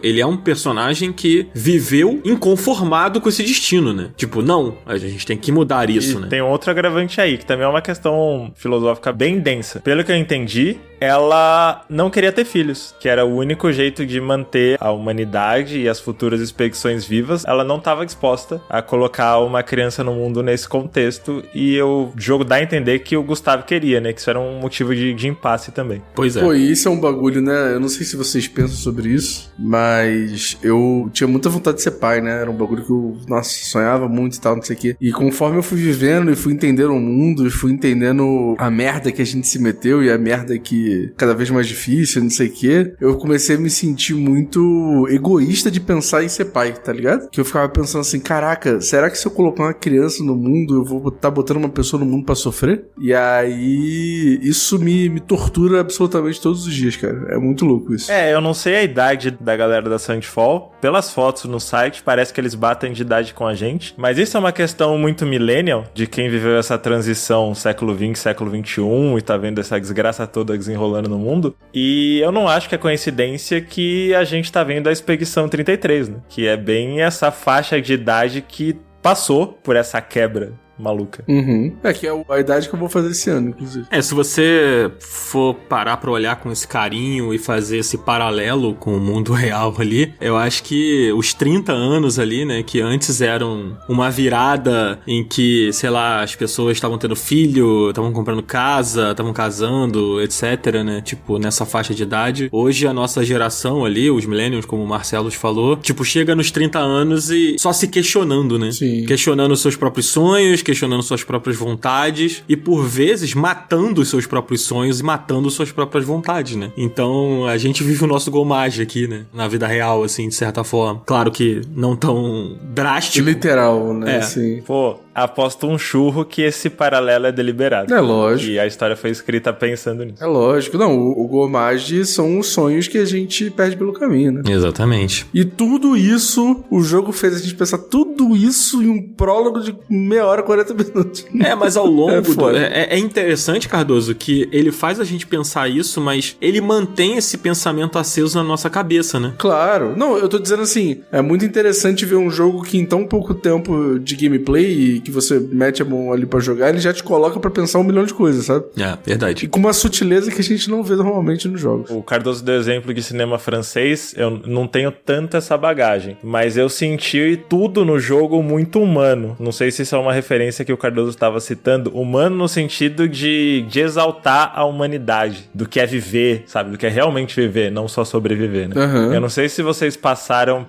ele é um personagem que viveu inconformado com esse destino, né? Tipo, não, a gente tem que mudar isso, né? Tem um outro agravante aí, que também é uma questão filosófica bem densa. Pelo que eu entendi, ela não queria ter filhos, que era o único jeito de manter a humanidade e as futuras expedições vivas. Ela não estava disposta a colocar uma criança no mundo nesse contexto, e o jogo dá a entender que o Gustavo queria, né? Que isso era um motivo de impasse também. Pois é. Pô, e isso é um bagulho, né? Eu não sei se vocês pensam sobre isso, mas eu tinha muita vontade de ser pai, né? Era um bagulho que eu, nossa, sonhava muito e tal, não sei o quê. E conforme eu fui vivendo e fui entendendo o mundo, e fui entendendo a merda que a gente se meteu e a merda que cada vez mais difícil, não sei o quê, eu comecei a me sentir muito egoísta de pensar em ser pai, tá ligado? Que eu ficava pensando assim, caraca, será que se eu colocar uma criança no mundo, eu vou estar botando uma pessoa no mundo pra sofrer? E aí, isso me tortura absolutamente todos os dias, cara. É muito louco isso. Eu não sei a idade da galera da Sandfall. Pelas fotos no site, parece que eles batem de idade com a gente. Mas isso é uma questão muito millennial, de quem viveu essa transição século XX, século XXI, e tá vendo essa desgraça toda desenrolando no mundo. E eu não acho que é coincidência que a gente tá vendo a Expedição 33, né? Que é bem essa faixa de idade que passou por essa quebra maluca. Uhum. Que é a idade que eu vou fazer esse ano, inclusive. Se você for parar pra olhar com esse carinho e fazer esse paralelo com o mundo real ali, eu acho que os 30 anos ali, né, que antes eram uma virada em que, sei lá, as pessoas estavam tendo filho, estavam comprando casa, estavam casando, etc, né, tipo, nessa faixa de idade. Hoje a nossa geração ali, os millennials, como o Marcelo falou, tipo, chega nos 30 anos e só se questionando, né? Sim. Questionando os seus próprios sonhos, questionando suas próprias vontades e, por vezes, matando os seus próprios sonhos e matando suas próprias vontades, né? Então, a gente vive o nosso Gomage aqui, né? Na vida real, assim, de certa forma. Claro que não tão drástico. Literal, né? Assim. Pô, aposto um churro que esse paralelo é deliberado. É lógico. E a história foi escrita pensando nisso. É lógico. Não, o Gomage são os sonhos que a gente perde pelo caminho, né? Exatamente. E tudo isso, o jogo fez a gente pensar tudo isso em um prólogo de meia hora, 40 minutos. Mas ao longo... É interessante, Cardoso, que ele faz a gente pensar isso, mas ele mantém esse pensamento aceso na nossa cabeça, né? Claro. Não, eu tô dizendo assim, é muito interessante ver um jogo que em tão pouco tempo de gameplay e que você mete a mão ali pra jogar, ele já te coloca pra pensar 1 milhão de coisas, sabe? Verdade. E com uma sutileza que a gente não vê normalmente nos jogos. O Cardoso deu exemplo de cinema francês, eu não tenho tanta essa bagagem, mas eu senti tudo no jogo muito humano. Não sei se isso é uma referência que o Cardoso estava citando, humano no sentido de exaltar a humanidade, do que é viver, sabe? Do que é realmente viver, não só sobreviver, né? Uhum. Eu não sei se vocês passaram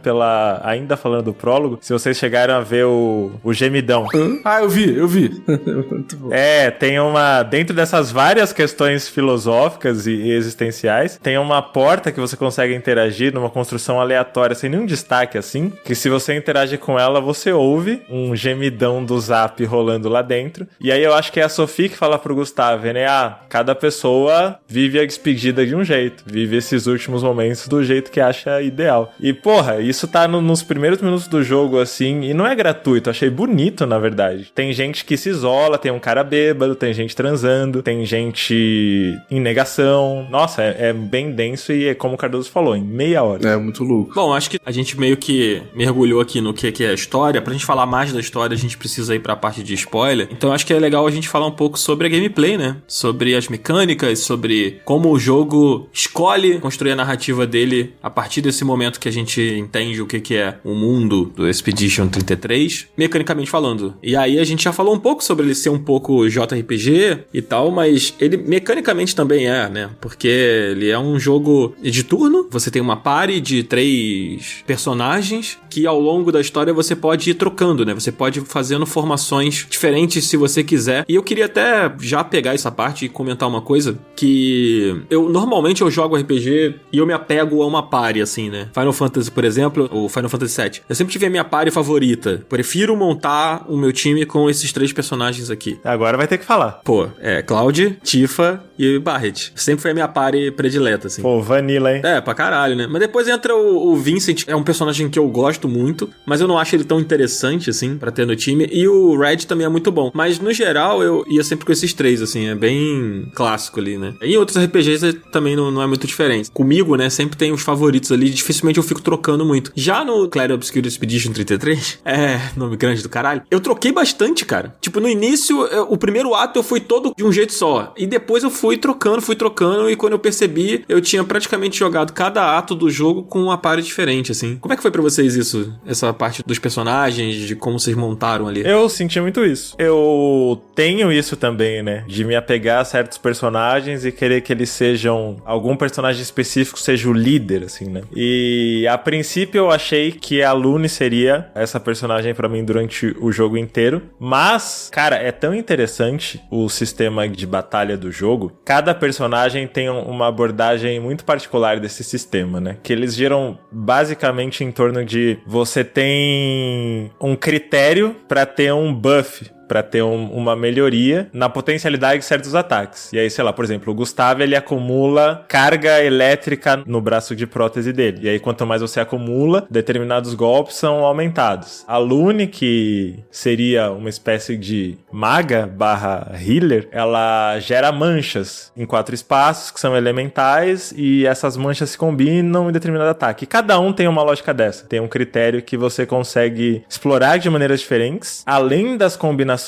ainda falando do prólogo, se vocês chegaram a ver o gemidão. Ah, eu vi. Muito bom. Tem dentro dessas várias questões filosóficas e existenciais, tem uma porta que você consegue interagir numa construção aleatória, sem nenhum destaque assim, que se você interage com ela, você ouve um gemidão do Zap rolando lá dentro. E aí eu acho que é a Sophie que fala pro Gustavo, né? Cada pessoa vive a despedida de um jeito, vive esses últimos momentos do jeito que acha ideal. E, porra, isso tá nos primeiros minutos do jogo, assim, e não é gratuito, achei bonito, na verdade. Tem gente que se isola, tem um cara bêbado, tem gente transando, tem gente em negação. Nossa, é bem denso e é como o Cardoso falou, em meia hora. É, muito louco. Bom, acho que a gente meio que mergulhou aqui no que é a história. Pra gente falar mais da história, a gente precisa ir pra parte de spoiler. Então acho que é legal a gente falar um pouco sobre a gameplay, né? Sobre as mecânicas, sobre como o jogo escolhe construir a narrativa dele a partir desse momento que a gente entende o que é o mundo do Expedition 33, mecanicamente falando. E aí a gente já falou um pouco sobre ele ser um pouco JRPG e tal, mas ele mecanicamente também é, né? Porque ele é um jogo de turno, você tem uma party de 3 personagens que ao longo da história você pode ir trocando, né? Você pode ir fazendo formações diferentes se você quiser. E eu queria até já pegar essa parte e comentar uma coisa, que normalmente eu jogo RPG e eu me apego a uma party, assim, né? Final Fantasy, por exemplo, ou Final Fantasy VII. Eu sempre tive a minha party favorita. Prefiro montar o meu time com esses 3 personagens aqui. Agora vai ter que falar. Pô, Cloud, Tifa e Barret. Sempre foi a minha party predileta, assim. Pô, Vanilla, hein? Pra caralho, né? Mas depois entra o Vincent, é um personagem que eu gosto muito, mas eu não acho ele tão interessante, assim, pra ter no time. E o Red também é muito bom. Mas, no geral, eu ia sempre com esses 3, assim, é bem clássico ali, né? Em outros RPGs também não é muito diferente. Comigo, né, sempre tem os favoritos ali, dificilmente eu fico trocando muito. Já no Clair Obscure Expedition 33, nome grande do caralho, eu troquei bastante, cara. Tipo, no início, o primeiro ato eu fui todo de um jeito só. E depois eu fui trocando, e quando eu percebi, eu tinha praticamente jogado cada ato do jogo com uma party diferente, assim. Como é que foi pra vocês isso? Essa parte dos personagens, de como vocês montaram ali? Eu senti muito isso. Eu tenho isso também, né? De me apegar a certos personagens e querer que eles sejam... algum personagem específico seja o líder, assim, né? E a princípio eu achei que a Lune seria essa personagem pra mim durante o jogo inteiro. Mas, cara, é tão interessante o sistema de batalha do jogo. Cada personagem tem uma abordagem muito particular desse sistema, né? Que eles giram basicamente em torno de você tem um critério pra ter um buff, pra ter uma melhoria na potencialidade de certos ataques. E aí, sei lá, por exemplo, o Gustavo, ele acumula carga elétrica no braço de prótese dele. E aí, quanto mais você acumula, determinados golpes são aumentados. A Lune, que seria uma espécie de maga / healer, ela gera manchas em 4 espaços, que são elementais, e essas manchas se combinam em determinado ataque. E cada um tem uma lógica dessa. Tem um critério que você consegue explorar de maneiras diferentes, além das combinações,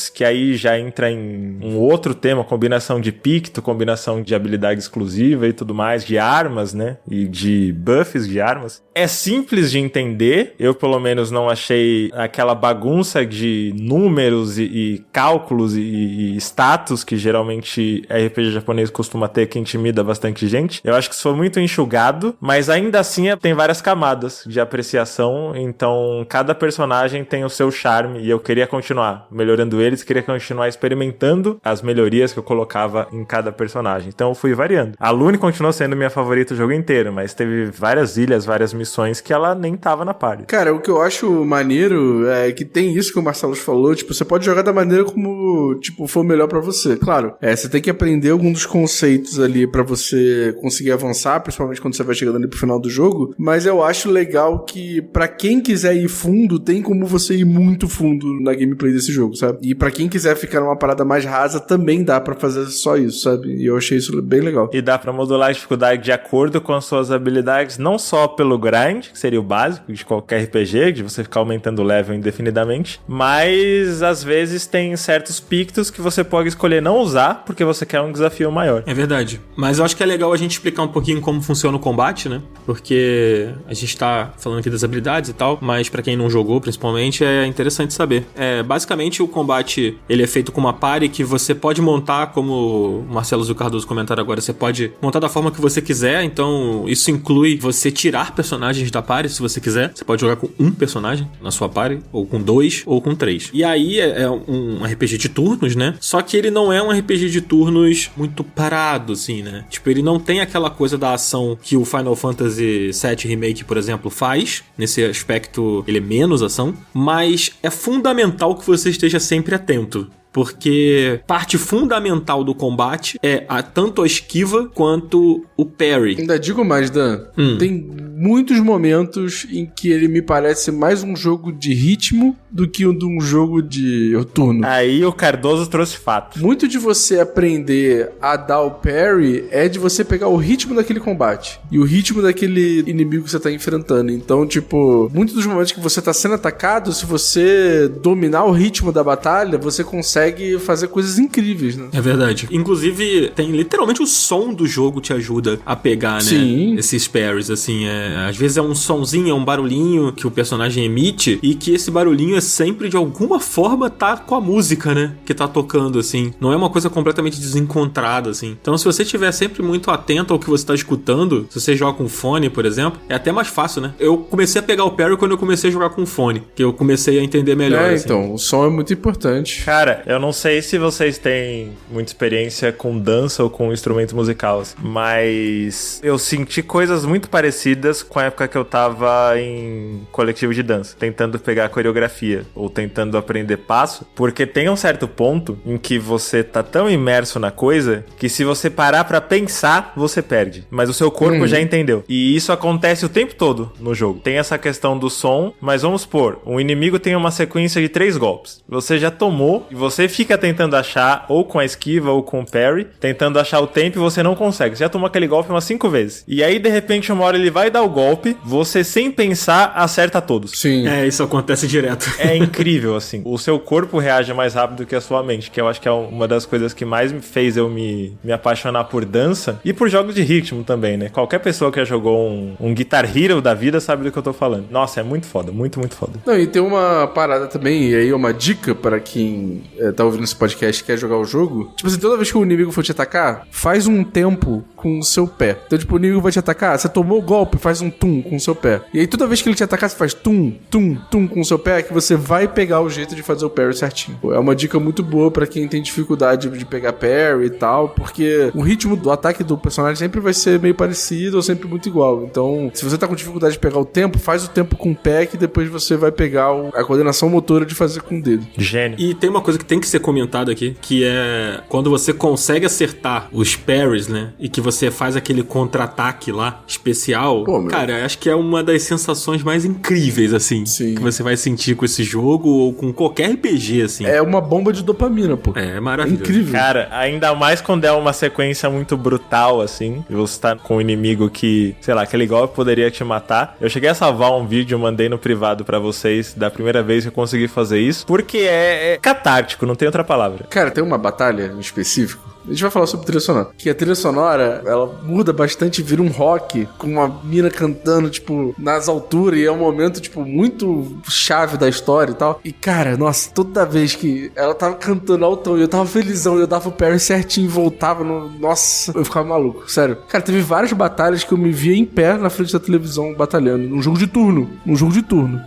que aí já entra em um outro tema, combinação de picto, combinação de habilidade exclusiva e tudo mais, de armas, né? E de buffs de armas. É simples de entender, eu pelo menos não achei aquela bagunça de números e cálculos e status que geralmente RPG japonês costuma ter, que intimida bastante gente. Eu acho que isso foi muito enxugado, mas ainda assim tem várias camadas de apreciação, então cada personagem tem o seu charme e eu queria continuar melhorando eles, queria continuar experimentando as melhorias que eu colocava em cada personagem. Então eu fui variando. A Lune continuou sendo minha favorita o jogo inteiro, mas teve várias ilhas, várias missões que ela nem tava na party. Cara, o que eu acho maneiro é que tem isso que o Marcelo falou, tipo, você pode jogar da maneira como, tipo, for melhor pra você. Claro, você tem que aprender alguns dos conceitos ali pra você conseguir avançar, principalmente quando você vai chegando ali pro final do jogo, mas eu acho legal que pra quem quiser ir fundo, tem como você ir muito fundo na gameplay desse jogo, sabe? E pra quem quiser ficar numa parada mais rasa, também dá pra fazer só isso, sabe? E eu achei isso bem legal. E dá pra modular a dificuldade de acordo com as suas habilidades, não só pelo grind, que seria o básico de qualquer RPG, de você ficar aumentando o level indefinidamente, mas às vezes tem certos pictos que você pode escolher não usar, porque você quer um desafio maior. É verdade. Mas eu acho que é legal a gente explicar um pouquinho como funciona o combate, né? Porque a gente tá falando aqui das habilidades e tal, mas pra quem não jogou, principalmente, é interessante saber. Basicamente, o combate, ele é feito com uma party que você pode montar, como o Marcelo e o Cardoso comentaram agora, você pode montar da forma que você quiser, então isso inclui você tirar personagens da party, se você quiser. Você pode jogar com um personagem na sua party, ou com 2, ou com 3. E aí é um RPG de turnos, né? Só que ele não é um RPG de turnos muito parado, assim, né? Tipo, ele não tem aquela coisa da ação que o Final Fantasy VII Remake, por exemplo, faz. Nesse aspecto, ele é menos ação. Mas é fundamental que você esteja sempre atento. Porque parte fundamental do combate é tanto a esquiva quanto o parry. Ainda digo mais, Dan. Tem muitos momentos em que ele me parece mais um jogo de ritmo do que um jogo de turno. Aí o Cardoso trouxe fato. Muito de você aprender a dar o parry é de você pegar o ritmo daquele combate e o ritmo daquele inimigo que você tá enfrentando. Então, tipo, muitos dos momentos que você tá sendo atacado, se você dominar o ritmo da batalha, você consegue fazer coisas incríveis, né? É verdade. Inclusive, tem literalmente o som do jogo te ajuda a pegar, né? Sim. Esses parries, assim, às vezes é um sonzinho, é um barulhinho que o personagem emite e que esse barulhinho é sempre, de alguma forma, tá com a música, né? Que tá tocando, assim. Não é uma coisa completamente desencontrada, assim. Então, se você estiver sempre muito atento ao que você tá escutando, se você joga com fone, por exemplo, é até mais fácil, né? Eu comecei a pegar o parry quando eu comecei a jogar com fone, que eu comecei a entender melhor, assim. Então, o som é muito importante. Cara, eu não sei se vocês têm muita experiência com dança ou com instrumento musical, mas eu senti coisas muito parecidas com a época que eu tava em coletivo de dança, tentando pegar a coreografia ou tentando aprender passo, porque tem um certo ponto em que você tá tão imerso na coisa que se você parar pra pensar, você perde. Mas o seu corpo já entendeu. E isso acontece o tempo todo no jogo. Tem essa questão do som, mas vamos supor, um inimigo tem uma sequência de 3 golpes. Você já tomou e você fica tentando achar, ou com a esquiva ou com o parry, tentando achar o tempo e você não consegue. Você já tomou aquele golpe umas 5 vezes. E aí, de repente, uma hora ele vai dar o golpe, você, sem pensar, acerta todos. Sim. Isso acontece direto. É incrível, assim. O seu corpo reage mais rápido que a sua mente, que eu acho que é uma das coisas que mais me fez eu me apaixonar por dança e por jogos de ritmo também, né? Qualquer pessoa que já jogou um Guitar Hero da vida sabe do que eu tô falando. Nossa, é muito foda, muito, muito foda. Não, e tem uma parada também, e aí uma dica para quem tá ouvindo esse podcast e quer jogar o jogo. Tipo assim, toda vez que o inimigo for te atacar, faz um tempo com o seu pé. Então, tipo, o inimigo vai te atacar, você tomou o golpe, faz um tum com o seu pé. E aí toda vez que ele te atacar, você faz tum, tum, tum com o seu pé, que você vai pegar o jeito de fazer o parry certinho. É uma dica muito boa pra quem tem dificuldade de pegar parry e tal, porque o ritmo do ataque do personagem sempre vai ser meio parecido ou sempre muito igual. Então, se você tá com dificuldade de pegar o tempo, faz o tempo com o pé, que depois você vai pegar a coordenação motora de fazer com o dedo. Gênio. E tem uma coisa que tem que ser comentada aqui, que é quando você consegue acertar os parries, né? E que você faz aquele contra-ataque lá, especial. Pô, cara, acho que é uma das sensações mais incríveis, assim, Sim. que você vai sentir com esse jogo ou com qualquer RPG, assim. É uma bomba de dopamina, pô. É maravilhoso. Incrível. Cara, ainda mais quando é uma sequência muito brutal, assim, e você tá com um inimigo que, sei lá, aquele golpe poderia te matar. Eu cheguei a salvar um vídeo, mandei no privado pra vocês, da primeira vez que eu consegui fazer isso, porque é catártico, não tem outra palavra. Cara, tem uma batalha em específico. A gente vai falar sobre trilha sonora. Que a trilha sonora, ela muda bastante, vira um rock, com uma mina cantando, tipo, nas alturas, e é um momento, tipo, muito chave da história e tal. E, cara, nossa, toda vez que ela tava cantando altão e eu tava felizão, eu dava o parry certinho e voltava no... Nossa, eu ficava maluco, sério. Cara, teve várias batalhas que eu me via em pé na frente da televisão batalhando, num jogo de turno.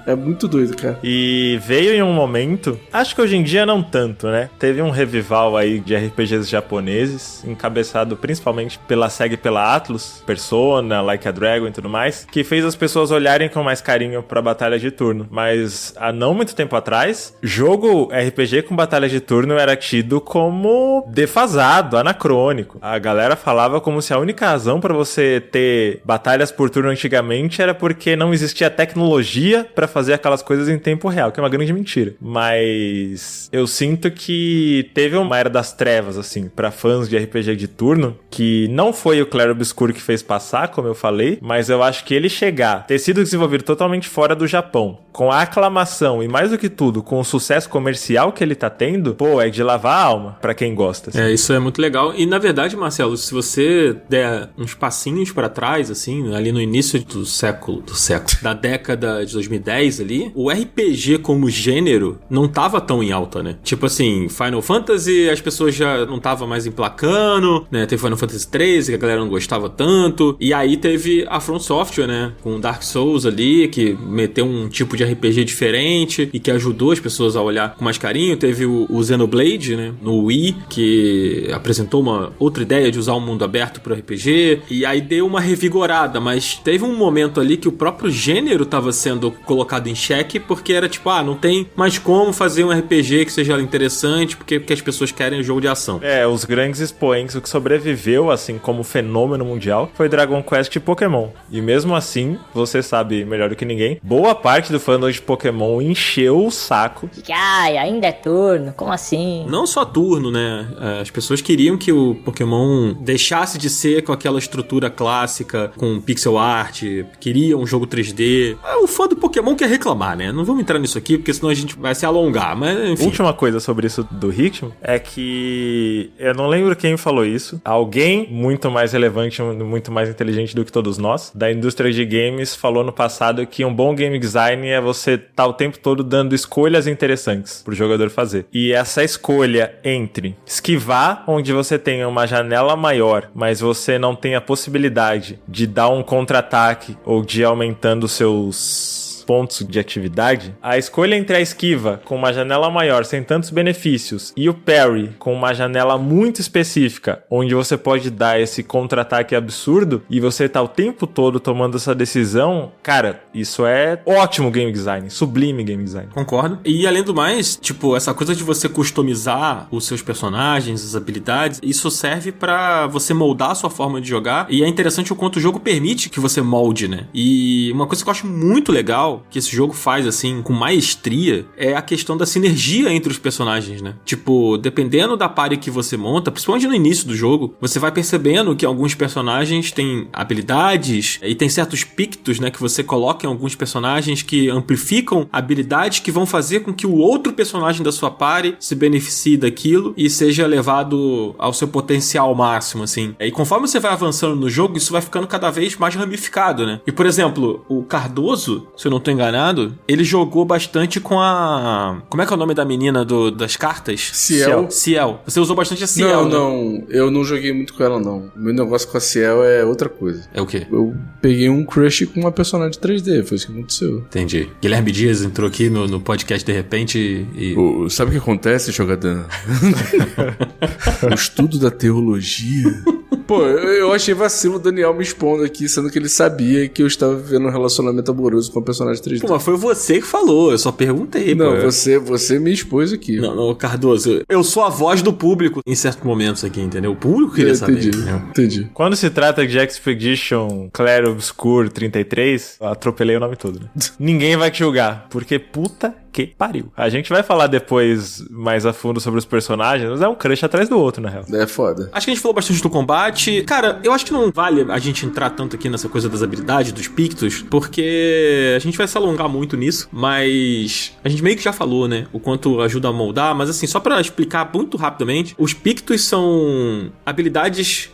É muito doido, cara. E veio em um momento, acho que hoje em dia não tanto, né? Teve um revival aí de RPGs japoneses japoneses, encabeçado principalmente pela SEGA e pela Atlus, Persona, Like a Dragon e tudo mais, que fez as pessoas olharem com mais carinho pra batalha de turno. Mas há não muito tempo atrás, jogo RPG com batalha de turno era tido como defasado, anacrônico. A galera falava como se a única razão pra você ter batalhas por turno antigamente era porque não existia tecnologia pra fazer aquelas coisas em tempo real, que é uma grande mentira. Mas eu sinto que teve uma era das trevas, assim, pra fãs de RPG de turno, que não foi o Clair Obscur que fez passar, como eu falei, mas eu acho que ele chegar, ter sido desenvolvido totalmente fora do Japão, com a aclamação e mais do que tudo, com o sucesso comercial que ele tá tendo, pô, é de lavar a alma pra quem gosta. Assim. Isso é muito legal. E na verdade, Marcelo, se você der uns passinhos pra trás, assim, ali no início do século, da década de 2010 ali, o RPG como gênero não tava tão em alta, né? Tipo assim, Final Fantasy, as pessoas já não estavam mais emplacando, né? Teve Final Fantasy 13, que a galera não gostava tanto. E aí teve a From Software, né? Com Dark Souls ali, que meteu um tipo de RPG diferente e que ajudou as pessoas a olhar com mais carinho. Teve o Xenoblade, né? No Wii, que apresentou uma outra ideia de usar um mundo aberto pro RPG. E aí deu uma revigorada, mas teve um momento ali que o próprio gênero tava sendo colocado em xeque, porque era tipo, não tem mais como fazer um RPG que seja interessante, porque as pessoas querem um jogo de ação. Os grandes expoentes, o que sobreviveu, assim, como fenômeno mundial, foi Dragon Quest e Pokémon. E mesmo assim, você sabe melhor do que ninguém, boa parte do fandom de Pokémon encheu o saco. Ai, ainda é turno, como assim? Não só turno, né? As pessoas queriam que o Pokémon deixasse de ser com aquela estrutura clássica, com pixel art, queria um jogo 3D. O fã do Pokémon quer reclamar, né? Não vamos entrar nisso aqui, porque senão a gente vai se alongar, mas enfim. Última coisa sobre isso do ritmo é que eu não lembro quem falou isso. Alguém muito mais relevante, muito mais inteligente do que todos nós, da indústria de games, falou no passado que um bom game design é você estar o tempo todo dando escolhas interessantes pro jogador fazer. E essa escolha entre esquivar, onde você tem uma janela maior, mas você não tem a possibilidade de dar um contra-ataque ou de ir aumentando seus pontos de atividade, a escolha entre a esquiva com uma janela maior sem tantos benefícios e o parry com uma janela muito específica onde você pode dar esse contra-ataque absurdo e você tá o tempo todo tomando essa decisão, cara, isso é ótimo game design, sublime game design. Concordo. E além do mais, tipo, essa coisa de você customizar os seus personagens, as habilidades, isso serve pra você moldar a sua forma de jogar e é interessante o quanto o jogo permite que você molde, né? E uma coisa que eu acho muito legal que esse jogo faz, assim, com maestria, é a questão da sinergia entre os personagens, né? Tipo, dependendo da party que você monta, principalmente no início do jogo, você vai percebendo que alguns personagens têm habilidades e tem certos pictos, né, que você coloca em alguns personagens que amplificam habilidades que vão fazer com que o outro personagem da sua party se beneficie daquilo e seja levado ao seu potencial máximo, assim. E conforme você vai avançando no jogo, isso vai ficando cada vez mais ramificado, né? E, por exemplo, o Cardoso, se eu não tô enganado, ele jogou bastante com a... Como é que é o nome da menina das cartas? Ciel. Você usou bastante a Ciel, Não, eu não joguei muito com ela, não. O meu negócio com a Ciel é outra coisa. É o quê? Eu peguei um crush com uma personagem 3D, foi isso que aconteceu. Entendi. Guilherme Dias entrou aqui no podcast de repente e... Sabe o que acontece, jogador? O estudo da teologia... Pô, eu achei vacilo o Daniel me expondo aqui, sendo que ele sabia que eu estava vivendo um relacionamento amoroso com a personagem 3D. Pô, mas foi você que falou, eu só perguntei. Não, pô. você me expôs aqui. Não, Cardoso, eu sou a voz do público em certos momentos aqui, entendeu? O público queria saber. Entendi. Quando se trata de Expedition Clair Obscur 33, eu atropelei o nome todo, né? Ninguém vai te julgar, porque puta que pariu. A gente vai falar depois mais a fundo sobre os personagens, mas é um crush atrás do outro, na real. É foda. Acho que a gente falou bastante do combate. Cara, eu acho que não vale a gente entrar tanto aqui nessa coisa das habilidades, dos pictos, porque a gente vai se alongar muito nisso, mas a gente meio que já falou, né? O quanto ajuda a moldar, mas assim, só pra explicar muito rapidamente, os pictos são habilidades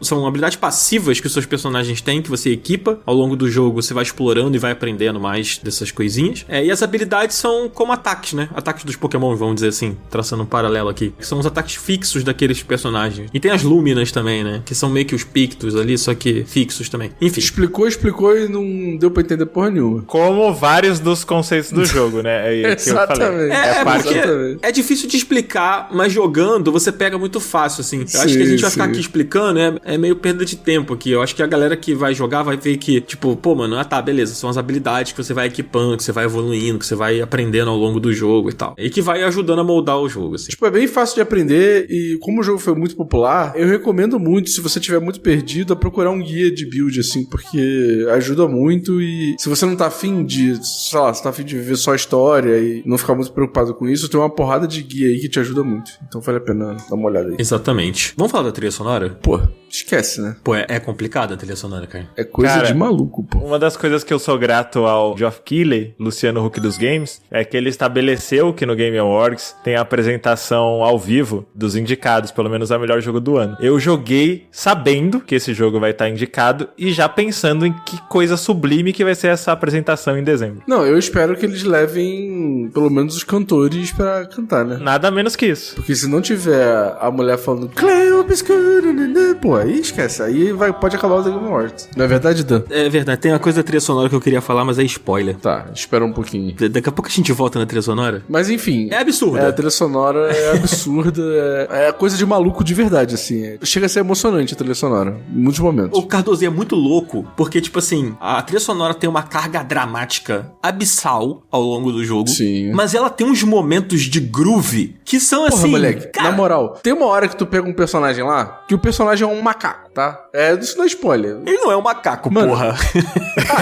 passivas que os seus personagens têm, que você equipa ao longo do jogo, você vai explorando e vai aprendendo mais dessas coisinhas. E as habilidades são como ataques ataques, né? Ataques dos Pokémon, vamos dizer assim, traçando um paralelo aqui. Que são os ataques fixos daqueles personagens. E tem as Lúminas também, né? Que são meio que os Pictos ali, só que fixos também. Enfim. Explicou e não deu pra entender porra nenhuma. Como vários dos conceitos do jogo, né? É que eu falei. Porque é difícil de explicar, mas jogando você pega muito fácil, assim. Eu acho que a gente vai ficar aqui explicando, é meio perda de tempo aqui. Eu acho que a galera que vai jogar vai ver que, tipo, pô, mano, tá, beleza, são as habilidades que você vai equipando, que você vai evoluindo, que você vai aprendendo ao longo do jogo e tal. E que vai ajudando a moldar o jogo, assim. Tipo, é bem fácil de aprender e como o jogo foi muito popular, eu recomendo muito, se você tiver muito perdido, a procurar um guia de build, assim, porque ajuda muito e se você não tá afim de, sei lá, se tá afim de viver só a história e não ficar muito preocupado com isso, tem uma porrada de guia aí que te ajuda muito. Então vale a pena dar uma olhada aí. Exatamente. Vamos falar da trilha sonora? Pô, esquece, né? Pô, é complicada a trilha sonora, cara. É coisa de maluco, pô. Uma das coisas que eu sou grato ao Geoff Keighley, Luciano Huck dos games, é que ele estabeleceu que no Game Awards tem a apresentação ao vivo dos indicados, pelo menos a melhor jogo do ano. Eu joguei sabendo que esse jogo vai estar indicado e já pensando em que coisa sublime que vai ser essa apresentação em dezembro. Não, eu espero que eles levem pelo menos os cantores pra cantar, né? Nada menos que isso. Porque se não tiver a mulher falando Cleo obscuro, pô, aí esquece. Aí pode acabar o Game Awards. Não é verdade, Dan? É verdade. Tem uma coisa da trilha sonora que eu queria falar, mas é spoiler. Tá, espera um pouquinho. Daqui a pouco a gente volta na trilha sonora. Mas enfim. É absurda. A trilha sonora é absurda. é coisa de maluco de verdade, assim. Chega a ser emocionante a trilha sonora. Em muitos momentos. O Cardoso é muito louco, porque, tipo assim, a trilha sonora tem uma carga dramática abissal ao longo do jogo. Sim. Mas ela tem uns momentos de groove que são Porra, assim... moleque, cara... na moral, tem uma hora que tu pega um personagem lá, que o personagem é um macaco, tá? Isso não é spoiler. Ele não é um macaco, Mano. porra.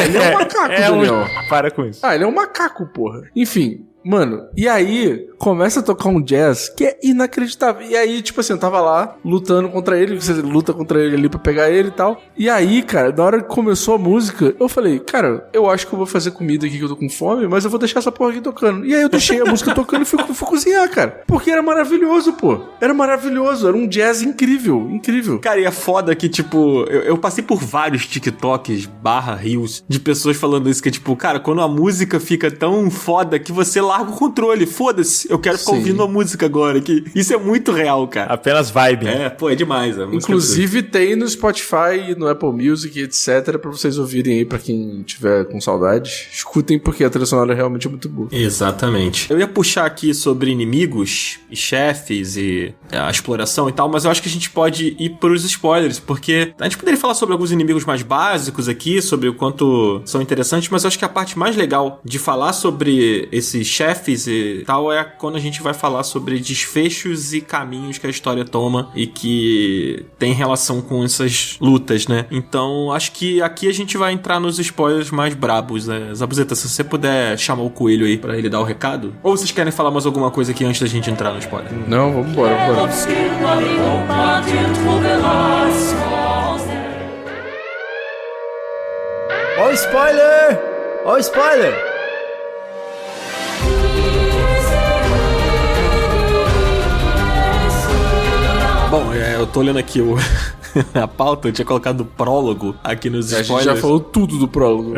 Ele é um macaco, Daniel. Para com isso. Ele é um macaco, porra. Enfim, mano, e aí começa a tocar um jazz que é inacreditável. E aí, tipo assim, eu tava lá lutando contra ele, você luta contra ele ali pra pegar ele e tal. E aí, cara, na hora que começou a música, eu falei, cara, eu acho que eu vou fazer comida aqui que eu tô com fome, mas eu vou deixar essa porra aqui tocando. E aí eu deixei a música tocando e fui cozinhar, cara. Porque era maravilhoso, pô. Era maravilhoso, era um jazz incrível, incrível. Cara, e é foda que, tipo, eu passei por vários TikToks /Reels de pessoas falando isso, que é tipo, cara, quando a música fica tão foda que você larga o controle, foda-se, eu quero ficar ouvindo a música agora, que isso é muito real, cara. Apenas vibe. É demais. Inclusive tem no Spotify, no Apple Music, etc, pra vocês ouvirem aí, pra quem tiver com saudade. Escutem, porque a trilha sonora é realmente muito boa. Exatamente. Eu ia puxar aqui sobre inimigos e chefes e a exploração e tal, mas eu acho que a gente pode ir pros spoilers, porque a gente poderia falar sobre alguns inimigos mais básicos aqui, sobre o quanto são interessantes, mas eu acho que a parte mais legal de falar sobre esses chefes e tal é quando a gente vai falar sobre desfechos e caminhos que a história toma e que tem relação com essas lutas, né? Então, acho que aqui a gente vai entrar nos spoilers mais brabos, né? Zabuzeta, se você puder chamar o Coelho aí pra ele dar o recado. Ou vocês querem falar mais alguma coisa aqui antes da gente entrar no spoiler? Não, vambora. Ó o spoiler! Ó o spoiler! Bom, eu tô olhando aqui a pauta, eu tinha colocado o prólogo aqui nos spoilers. A gente já falou tudo do prólogo.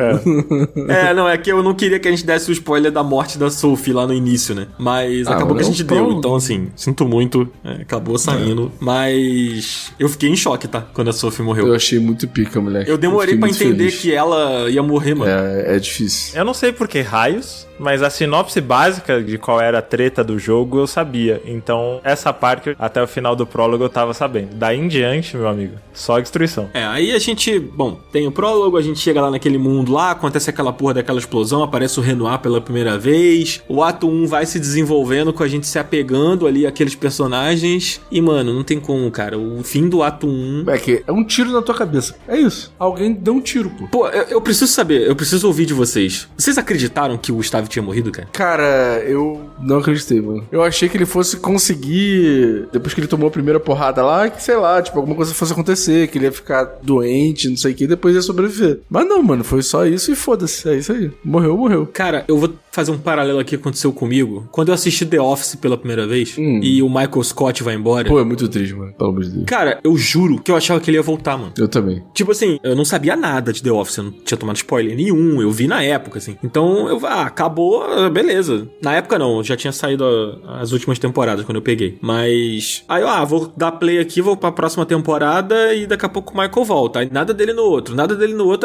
Não, é que eu não queria que a gente desse o spoiler da morte da Sophie lá no início, né? Mas acabou que a gente deu, então assim, sinto muito, acabou saindo. Mas eu fiquei em choque, tá? Quando a Sophie morreu. Eu achei muito pica, moleque. Eu demorei pra entender que ela ia morrer, mano. É difícil. Eu não sei por que raios, mas a sinopse básica de qual era a treta do jogo eu sabia. Então, essa parte, até o final do prólogo, eu tava sabendo. Daí em diante, meu amigo, só destruição. Aí a gente, tem o prólogo, a gente chega lá naquele mundo lá, acontece aquela porra daquela explosão, aparece o Renoir pela primeira vez, o ato 1 vai se desenvolvendo com a gente se apegando ali àqueles personagens, e mano, não tem como, cara, o fim do ato 1... É um tiro na tua cabeça, é isso, alguém deu um tiro, pô. Pô, eu preciso saber, eu preciso ouvir de vocês. Vocês acreditaram que o Gustavo tinha morrido, cara? Cara, eu não acreditei, mano. Eu achei que ele fosse conseguir, depois que ele tomou a primeira porrada lá, que sei lá, tipo, alguma coisa fosse acontecer, que ele ia ficar doente, não sei o que, e depois ia sobreviver. Mas não, mano, foi só isso e foda-se, é isso aí. Morreu. Cara, eu vou fazer um paralelo aqui que aconteceu comigo. Quando eu assisti The Office pela primeira vez e o Michael Scott vai embora... Pô, é muito triste, mano, pelo amor de Deus. Cara, eu juro que eu achava que ele ia voltar, mano. Eu também. Tipo assim, eu não sabia nada de The Office, eu não tinha tomado spoiler nenhum, eu vi na época, assim. Então, acabou acabou, beleza. Na época não, já tinha saído as últimas temporadas quando eu peguei. Mas aí vou dar play aqui, vou pra próxima temporada e daqui a pouco o Michael volta. Aí nada dele no outro.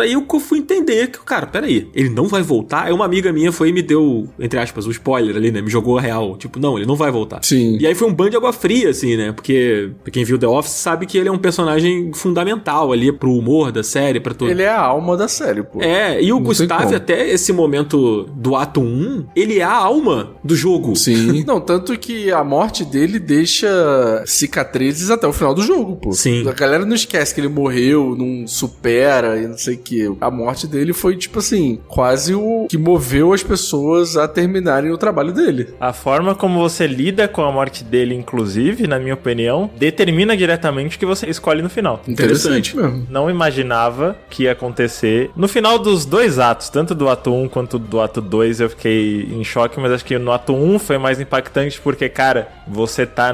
Aí eu fui entender que, cara, peraí, ele não vai voltar? Aí uma amiga minha foi e me deu, entre aspas, o spoiler ali, né? Me jogou a real. Tipo, não, ele não vai voltar. Sim. E aí foi um banho de água fria, assim, né? Porque quem viu The Office sabe que ele é um personagem fundamental ali pro humor da série, pra tudo. Ele é a alma da série, pô. E o Gustavo, até esse momento do ato 1, ele é a alma do jogo. Sim. Não, tanto que a morte dele deixa cicatrizes até o final do jogo, pô. Sim. A galera não esquece que ele morreu, não supera e não sei o que. A morte dele foi, tipo assim, quase o que moveu as pessoas a terminarem o trabalho dele. A forma como você lida com a morte dele, inclusive, na minha opinião, determina diretamente o que você escolhe no final. Interessante mesmo. Não imaginava que ia acontecer. No final dos dois atos, tanto do ato 1 quanto do ato 2, eu fiquei em choque, mas acho que no ato 1 foi mais impactante porque, cara, você tá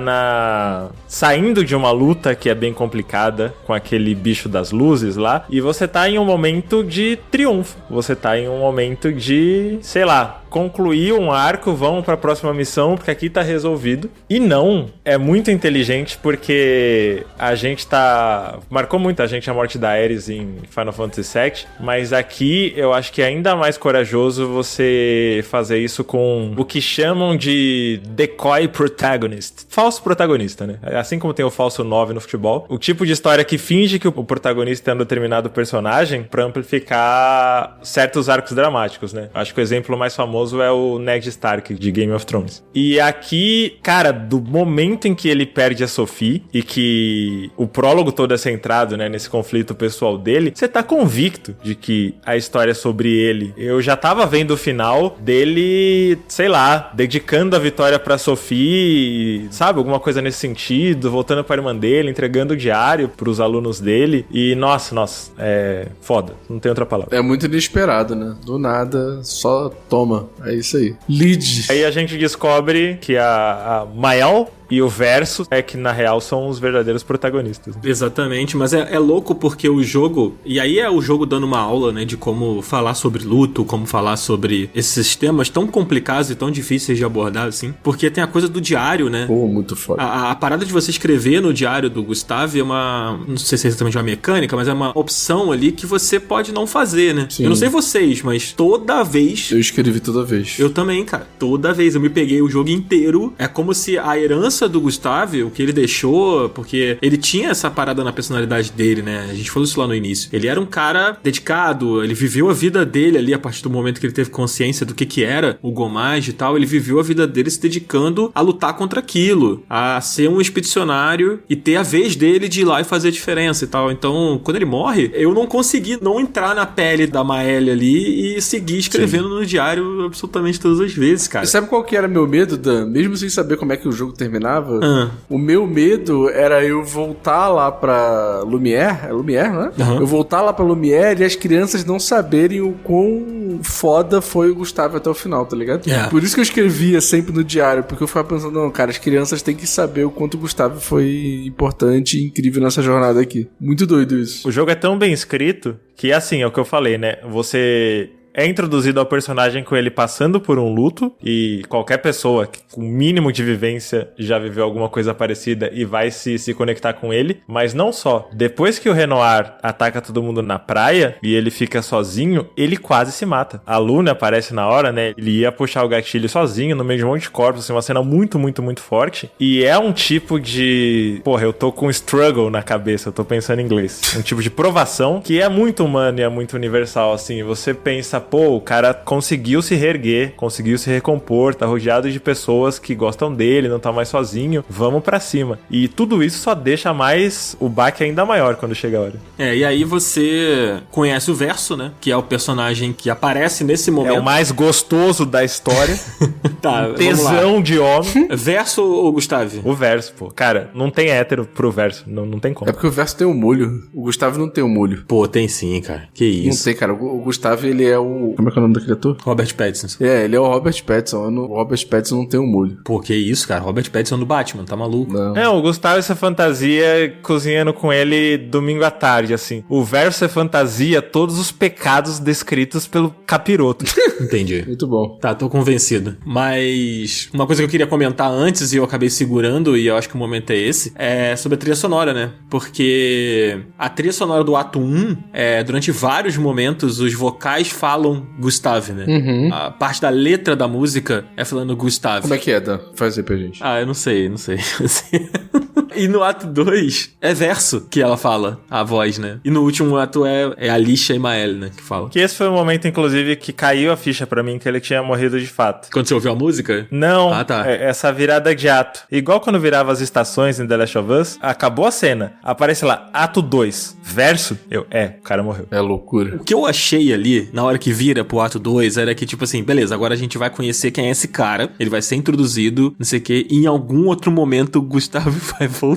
saindo de uma luta que é bem complicada com aquele bicho das luzes lá, e você tá em um momento de triunfo. Você tá em um momento de, sei lá, concluir um arco, vamos pra próxima missão, porque aqui tá resolvido. E não, é muito inteligente porque a gente marcou muito a gente a morte da Ares em Final Fantasy VII, mas aqui eu acho que é ainda mais corajoso você fazer isso com o que chamam de decoy protagonist. Falso protagonista, né? Assim como tem o falso 9 no futebol, o tipo de história que finge que o protagonista é um determinado personagem pra amplificar certos arcos dramáticos, né? Acho que o exemplo mais famoso é o Ned Stark de Game of Thrones. E aqui, cara, do momento em que ele perde a Sophie e que o prólogo todo é centrado, né, nesse conflito pessoal dele, você tá convicto de que a história é sobre ele. Eu já tava vendo o final dele, sei lá, dedicando a vitória pra Sophie, sabe? Alguma coisa nesse sentido, voltando pra irmã dele, entregando o diário pros alunos dele. E, nossa, é foda. Não tem outra palavra. É muito inesperado, né? Do nada, só toma. É isso aí. Lead. Aí a gente descobre que a Mael e o Verso é que, na real, são os verdadeiros protagonistas. Exatamente, mas é louco porque o jogo... E aí é o jogo dando uma aula, né, de como falar sobre luto, como falar sobre esses temas tão complicados e tão difíceis de abordar, assim. Porque tem a coisa do diário, né? Pô, muito foda. A parada de você escrever no diário do Gustavo é uma... Não sei se é exatamente uma mecânica, mas é uma opção ali que você pode não fazer, né? Sim. Eu não sei vocês, mas toda vez... Eu escrevi toda vez. Eu também, cara. Toda vez. Eu me peguei o jogo inteiro. É como se a herança do Gustavo, o que ele deixou, porque ele tinha essa parada na personalidade dele, né? A gente falou isso lá no início. Ele era um cara dedicado, ele viveu a vida dele ali a partir do momento que ele teve consciência do que era o Gomage e tal. Ele viveu a vida dele se dedicando a lutar contra aquilo, a ser um expedicionário e ter a vez dele de ir lá e fazer a diferença e tal. Então, quando ele morre, eu não consegui não entrar na pele da Maëlle ali e seguir escrevendo no diário absolutamente todas as vezes, cara. E sabe qual que era meu medo, Dan? Mesmo sem saber como é que o jogo terminava, o meu medo era eu voltar lá pra Lumière, é Lumière, né? Eu voltar lá pra Lumière e as crianças não saberem o quão foda foi o Gustavo até o final, tá ligado? Por isso que eu escrevia sempre no diário, porque eu ficava pensando, não, cara, as crianças têm que saber o quanto o Gustavo foi importante e incrível nessa jornada aqui. Muito doido isso. O jogo é tão bem escrito que, assim, é o que eu falei, né? Você é introduzido ao personagem com ele passando por um luto, e qualquer pessoa com mínimo de vivência já viveu alguma coisa parecida e vai se conectar com ele. Mas não só. Depois que o Renoir ataca todo mundo na praia e ele fica sozinho, ele quase se mata. A Luna aparece na hora, né? Ele ia puxar o gatilho sozinho no meio de um monte de corpos, assim, uma cena muito, muito, muito forte. E é um tipo de... Porra, eu tô com struggle na cabeça, eu tô pensando em inglês. Um tipo de provação que é muito humano e é muito universal, assim. Você pensa, pô, o cara conseguiu se reerguer, conseguiu se recompor, tá rodeado de pessoas que gostam dele, não tá mais sozinho, vamos pra cima. E tudo isso só deixa mais o baque ainda maior quando chega a hora. E aí você conhece o Verso, né? Que é o personagem que aparece nesse momento. É o mais gostoso da história. Tá, tesão de homem. Verso ou Gustavo? O Verso, pô. Cara, não tem hétero pro Verso, não tem como. É porque o Verso tem um molho, o Gustavo não tem um molho. Pô, tem sim, cara. Que isso. Não tem, cara. O Gustavo, ele é o... Como é que é o nome daquele ator? Robert Pattinson. Ele é o Robert Pattinson. O Robert Pattinson não tem um molho. Pô, que isso, cara? Robert Pattinson do Batman, tá maluco? Não. O Gustavo essa fantasia cozinhando com ele domingo à tarde, assim. O verso é fantasia, todos os pecados descritos pelo capiroto. Entendi. Muito bom. Tá, tô convencido. Mas uma coisa que eu queria comentar antes e eu acabei segurando, e eu acho que o momento é esse, é sobre a trilha sonora, né? Porque a trilha sonora do ato 1, durante vários momentos, os vocais falam Gustave, né? Uhum. A parte da letra da música é falando Gustave. Como é que é, Dan? Faz aí pra gente. Eu não sei. E no ato 2 é verso que ela fala, a voz, né? E no último ato é Alicia e Mael, né? Que fala. Que esse foi o momento, inclusive, que caiu a ficha pra mim que ele tinha morrido de fato. Quando você ouviu a música? Não, tá. Essa virada de ato. Igual quando virava as estações em The Last of Us, acabou a cena, aparece lá, ato 2, verso, o cara morreu. É loucura. O que eu achei ali, na hora que vira pro ato 2, era que, tipo assim, beleza, agora a gente vai conhecer quem é esse cara, ele vai ser introduzido, não sei o quê, e em algum outro momento o Gustavo vai voltar.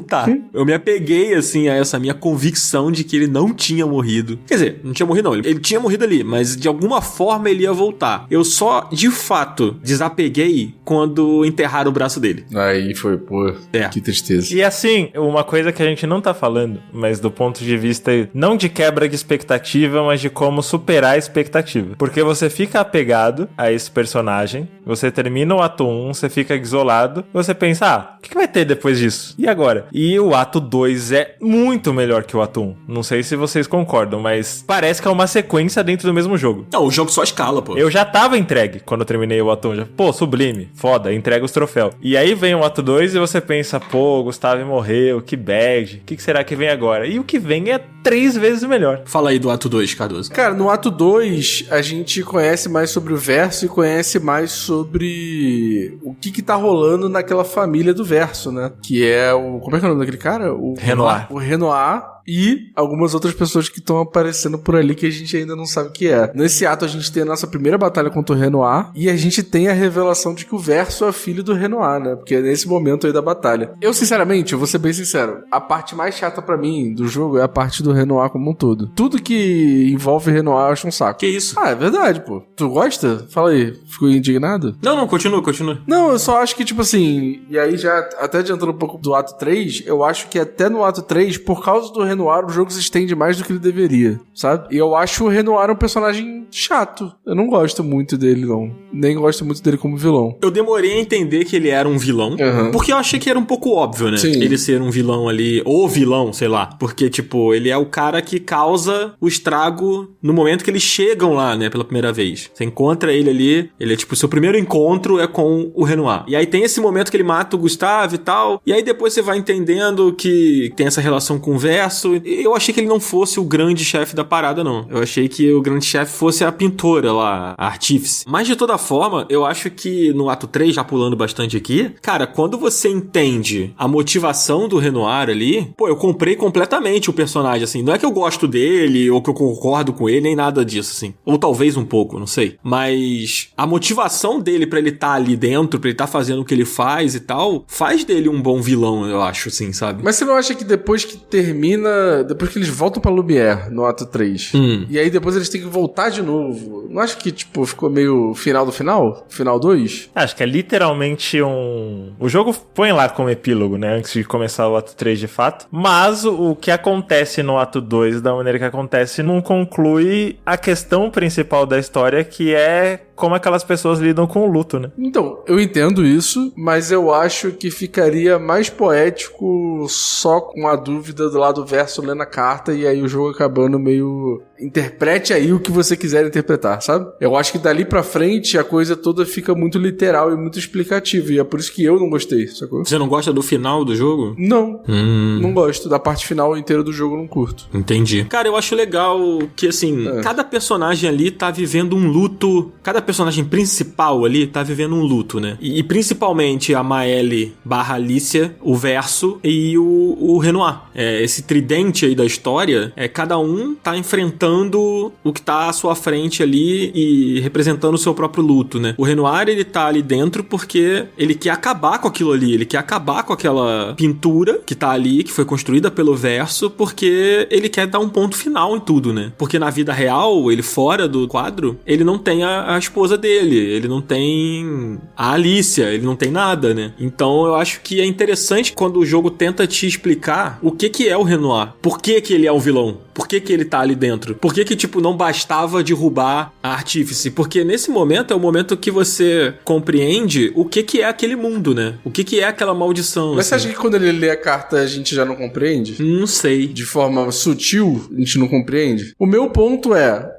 Eu me apeguei, assim, a essa minha convicção de que ele não tinha morrido. Quer dizer, não tinha morrido não, ele tinha morrido ali, mas de alguma forma ele ia voltar. Eu só, de fato, desapeguei quando enterraram o braço dele. Aí foi, pô, que tristeza. E assim, uma coisa que a gente não tá falando, mas do ponto de vista, não de quebra de expectativa, mas de como superar a expectativa. Porque você fica apegado a esse personagem, você termina o ato 1, você fica isolado, você pensa, o que vai ter depois disso? E agora? E o ato 2 é muito melhor que o ato 1. Não sei se vocês concordam, mas parece que é uma sequência dentro do mesmo jogo. Não, o jogo só escala, pô. Eu já tava entregue quando eu terminei o ato 1. Pô, sublime, foda, entrega os troféus. E aí vem o ato 2 e você pensa, pô, o Gustavo morreu, que bad, o que será que vem agora? E o que vem é 3 vezes melhor. Fala aí do ato 2, Cardoso. Cara, no ato 2, a gente conhece mais sobre o verso e conhece mais sobre o que tá rolando naquela família do verso, né? Que é o... Como é que é o nome daquele cara? O Renoir. O Renoir. E algumas outras pessoas que estão aparecendo por ali que a gente ainda não sabe o que é. Nesse ato a gente tem a nossa primeira batalha contra o Renoir e a gente tem a revelação de que o Verso é filho do Renoir, né? Porque é nesse momento aí da batalha. Eu, sinceramente, eu vou ser bem sincero, a parte mais chata pra mim do jogo é a parte do Renoir como um todo. Tudo que envolve Renoir eu acho um saco. Que isso? É verdade, pô. Tu gosta? Fala aí. Ficou indignado? Não, continua. Não, eu só acho que, tipo assim, e aí já até adiantando um pouco do ato 3, eu acho que até no ato 3, por causa do Renoir, o jogo se estende mais do que ele deveria, sabe? E eu acho o Renoir um personagem chato. Eu não gosto muito dele, não. Nem gosto muito dele como vilão. Eu demorei a entender que ele era um vilão, porque eu achei que era um pouco óbvio, né? Sim. Ele ser um vilão ali, ou vilão, sei lá. Porque, tipo, ele é o cara que causa o estrago no momento que eles chegam lá, né? Pela primeira vez. Você encontra ele ali, ele é tipo, o seu primeiro encontro é com o Renoir. E aí tem esse momento que ele mata o Gustavo e tal, e aí depois você vai entendendo que tem essa relação com o Verso. Eu achei que ele não fosse o grande chefe da parada, não. Eu achei que o grande chefe fosse a pintora lá, a artífice. Mas de toda forma, eu acho que no ato 3, já pulando bastante aqui, cara, quando você entende a motivação do Renoir ali, pô, eu comprei completamente o personagem, assim. Não é que eu gosto dele, ou que eu concordo com ele, nem nada disso, assim. Ou talvez um pouco, não sei. Mas a motivação dele pra ele estar ali dentro, pra ele estar fazendo o que ele faz e tal, faz dele um bom vilão, eu acho, assim, sabe? Mas você não acha que depois que termina... Depois que eles voltam pra Lumière no ato 3, e aí depois eles têm que voltar de novo, não acha que, tipo, ficou meio final do final? Final 2? Acho que é literalmente um... O jogo põe lá como epílogo, né? Antes de começar o ato 3 de fato. Mas o que acontece no ato 2, da maneira que acontece, não conclui a questão principal da história, que é como aquelas pessoas lidam com o luto, né? Então, eu entendo isso, mas eu acho que ficaria mais poético só com a dúvida do lado verso lendo a carta e aí o jogo acabando meio... Interprete aí o que você quiser interpretar, sabe? Eu acho que dali pra frente a coisa toda fica muito literal e muito explicativa, e é por isso que eu não gostei, sacou? Você não gosta do final do jogo? Não, não gosto. Da parte final inteira do jogo eu não curto. Entendi. Cara, eu acho legal que, assim, cada personagem ali tá vivendo um luto, cada personagem principal ali tá vivendo um luto, né? E principalmente a Maëlle / Alicia, o Verso e o Renoir. Esse tridente aí da história, cada um tá enfrentando representando o que tá à sua frente ali e representando o seu próprio luto, né? O Renoir, ele tá ali dentro porque ele quer acabar com aquilo ali, ele quer acabar com aquela pintura que tá ali, que foi construída pelo verso, porque ele quer dar um ponto final em tudo, né? Porque na vida real, ele fora do quadro, ele não tem a esposa dele, ele não tem a Alicia, ele não tem nada, né? Então eu acho que é interessante quando o jogo tenta te explicar o que é o Renoir, por que ele é um vilão, por que ele tá ali dentro, por que tipo não bastava derrubar a Artífice, porque nesse momento é o momento que você compreende o que é aquele mundo, né? O que é aquela maldição. Mas assim. você acha que quando ele lê a carta a gente já não compreende? Não sei. De forma sutil, a gente não compreende? O meu ponto é,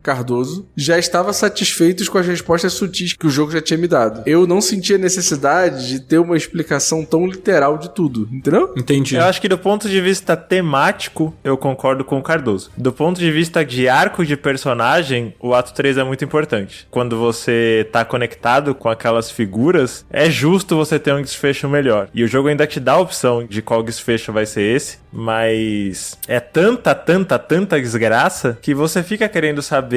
Cardoso, já estava satisfeito com as respostas sutis que o jogo já tinha me dado. Eu não sentia necessidade de ter uma explicação tão literal de tudo, entendeu? Entendi. Eu acho que do ponto de vista temático, eu concordo com o Cardoso. Do ponto de vista de arco de personagem, o ato 3 é muito importante. Quando você tá conectado com aquelas figuras, é justo você ter um desfecho melhor. E o jogo ainda te dá a opção de qual desfecho vai ser esse, mas é tanta desgraça que você fica querendo saber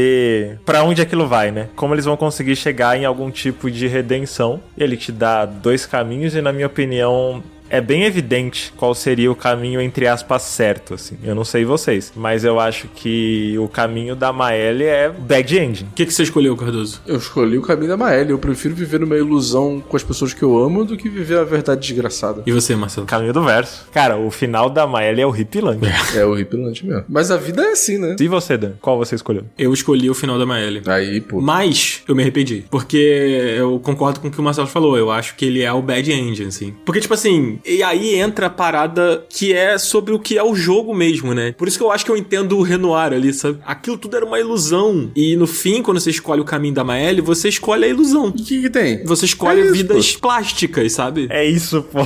pra onde aquilo vai, né? Como eles vão conseguir chegar em algum tipo de redenção. Ele te dá 2 caminhos e, na minha opinião, é bem evidente qual seria o caminho, entre aspas, certo, assim. Eu não sei vocês, mas eu acho que o caminho da Maelle é bad ending. O que você escolheu, Cardoso? Eu escolhi o caminho da Maelle. Eu prefiro viver numa ilusão com as pessoas que eu amo do que viver a verdade desgraçada. E você, Marcelo? Caminho do verso. Cara, o final da Maelle é horripilante. É horripilante mesmo. Mas a vida é assim, né? E você, Dan? Qual você escolheu? Eu escolhi o final da Maelle. Aí, pô. Mas eu me arrependi. Porque eu concordo com o que o Marcelo falou. Eu acho que ele é o bad ending, assim. Porque, tipo assim, e aí entra a parada que é sobre o que é o jogo mesmo, né? Por isso que eu acho que eu entendo o Renoir ali, sabe? Aquilo tudo era uma ilusão. E no fim, quando você escolhe o caminho da Maelle, você escolhe a ilusão. O que tem? Você escolhe vidas plásticas, sabe? É isso, pô.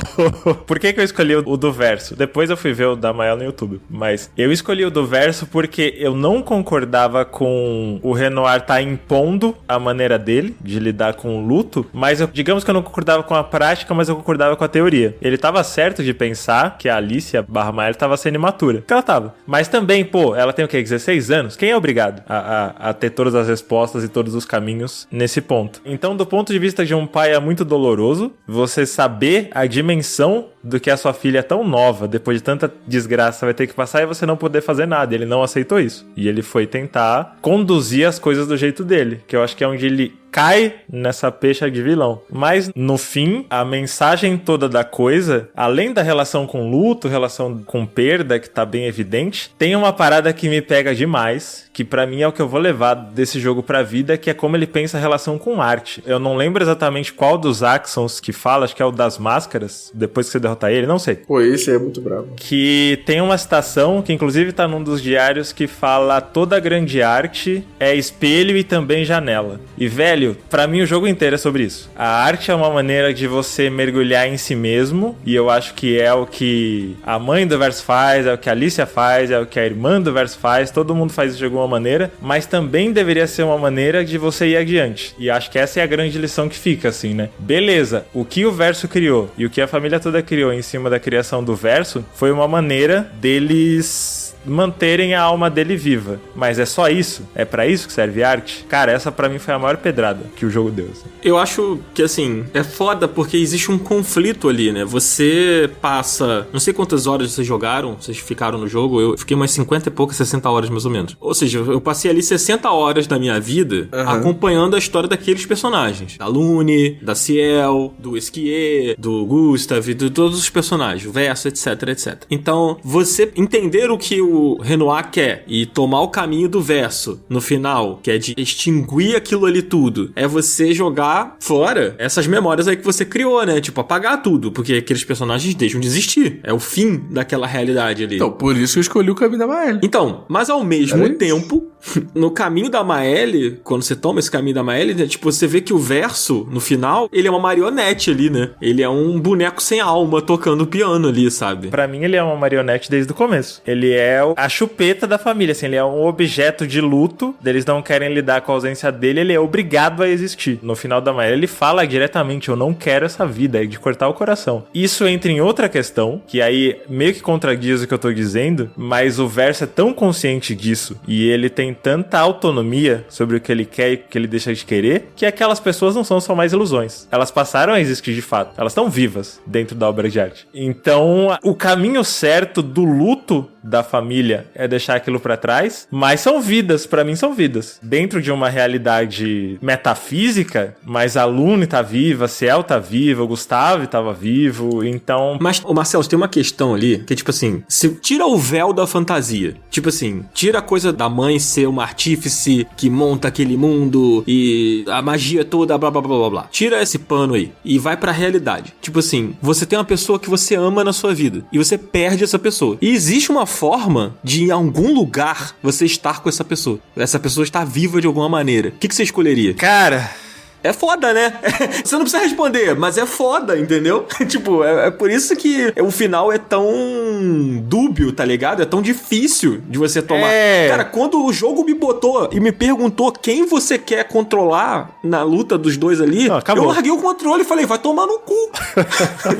Por que eu escolhi o do verso? Depois eu fui ver o da Maelle no YouTube. Mas eu escolhi o do verso porque eu não concordava com o Renoir tá impondo a maneira dele de lidar com o luto, mas digamos que eu não concordava com a prática, mas eu concordava com a teoria. Ele tava certo de pensar que a Alicia /Maelle tava sendo imatura. Que ela tava. Mas também, pô, ela tem o quê? 16 anos? Quem é obrigado a ter todas as respostas e todos os caminhos nesse ponto? Então, do ponto de vista de um pai, é muito doloroso você saber a dimensão do que a sua filha tão nova, depois de tanta desgraça, vai ter que passar e você não poder fazer nada. Ele não aceitou isso. E ele foi tentar conduzir as coisas do jeito dele, que eu acho que é onde ele cai nessa pecha de vilão. Mas, no fim, a mensagem toda da coisa, além da relação com luto, relação com perda, que tá bem evidente, tem uma parada que me pega demais, que pra mim é o que eu vou levar desse jogo pra vida, que é como ele pensa a relação com arte. Eu não lembro exatamente qual dos Axons que fala, acho que é o das máscaras, depois que você derrotar ele, não sei. Pô, esse é muito bravo. Que tem uma citação, que inclusive tá num dos diários, que fala: toda grande arte é espelho e também janela. E, velho, pra mim o jogo inteiro é sobre isso. A arte é uma maneira de você mergulhar em si mesmo, e eu acho que é o que a mãe do verso faz, é o que a Alicia faz, é o que a irmã do verso faz, todo mundo faz isso de alguma maneira, mas também deveria ser uma maneira de você ir adiante. E acho que essa é a grande lição que fica, assim, né? Beleza, o que o verso criou e o que a família toda criou em cima da criação do verso foi uma maneira deles manterem a alma dele viva. Mas é só isso? É pra isso que serve arte? Cara, essa pra mim foi a maior pedrada que o jogo deu, assim. Eu acho que, assim, é foda porque existe um conflito ali, né? Você passa... Não sei quantas horas vocês jogaram, vocês ficaram no jogo. Eu fiquei umas 50 e poucas, 60 horas mais ou menos. Ou seja, eu passei ali 60 horas da minha vida acompanhando a história daqueles personagens. Da Lune, da Ciel, do Esquier, do Gustav, de todos os personagens. O Verso, etc, etc. Então, você entender o que o Renoir quer e tomar o caminho do Verso no final, que é de extinguir aquilo ali tudo, é você jogar fora essas memórias aí que você criou, né? Tipo, apagar tudo, porque aqueles personagens deixam de existir. É o fim daquela realidade ali. Então, por isso que eu escolhi o caminho da Maelle. Então, mas ao mesmo tempo, No caminho da Maelle, quando você toma esse caminho da Maelle, né, tipo, você vê que o verso, no final, ele é uma marionete ali, né? Ele é um boneco sem alma tocando piano ali, sabe? Pra mim, ele é uma marionete desde o começo. Ele é a chupeta da família, assim, ele é um objeto de luto, eles não querem lidar com a ausência dele, ele é obrigado a existir. No final da Maelle, ele fala diretamente, eu não quero essa vida, é de cortar o coração. Isso entra em outra questão, que aí meio que contradiz o que eu tô dizendo, mas o verso é tão consciente disso, e ele tem tanta autonomia sobre o que ele quer e o que ele deixa de querer, que aquelas pessoas não são só mais ilusões. Elas passaram a existir de fato. Elas estão vivas dentro da obra de arte. Então, o caminho certo do luto da família é deixar aquilo pra trás, mas são vidas, pra mim são vidas. Dentro de uma realidade metafísica, mas a Lune tá viva, a Ciel tá viva, o Gustavo tava vivo, então... Mas, Marcelo, tem uma questão ali, que é tipo assim, se tira o véu da fantasia, tipo assim, tira a coisa da mãe ser uma artífice que monta aquele mundo e a magia toda, blá, blá, blá, blá, blá. Tira esse pano aí e vai pra realidade. Tipo assim, você tem uma pessoa que você ama na sua vida e você perde essa pessoa. E existe uma forma de, em algum lugar, você estar com essa pessoa. Essa pessoa está viva de alguma maneira. O que você escolheria? Cara... É foda, né? Você não precisa responder, mas é foda, entendeu? Tipo, é por isso que o final é tão dúbio, tá ligado? É tão difícil de você tomar. Cara, quando o jogo me botou e me perguntou quem você quer controlar na luta dos dois ali, eu larguei o controle e falei, vai tomar no cu.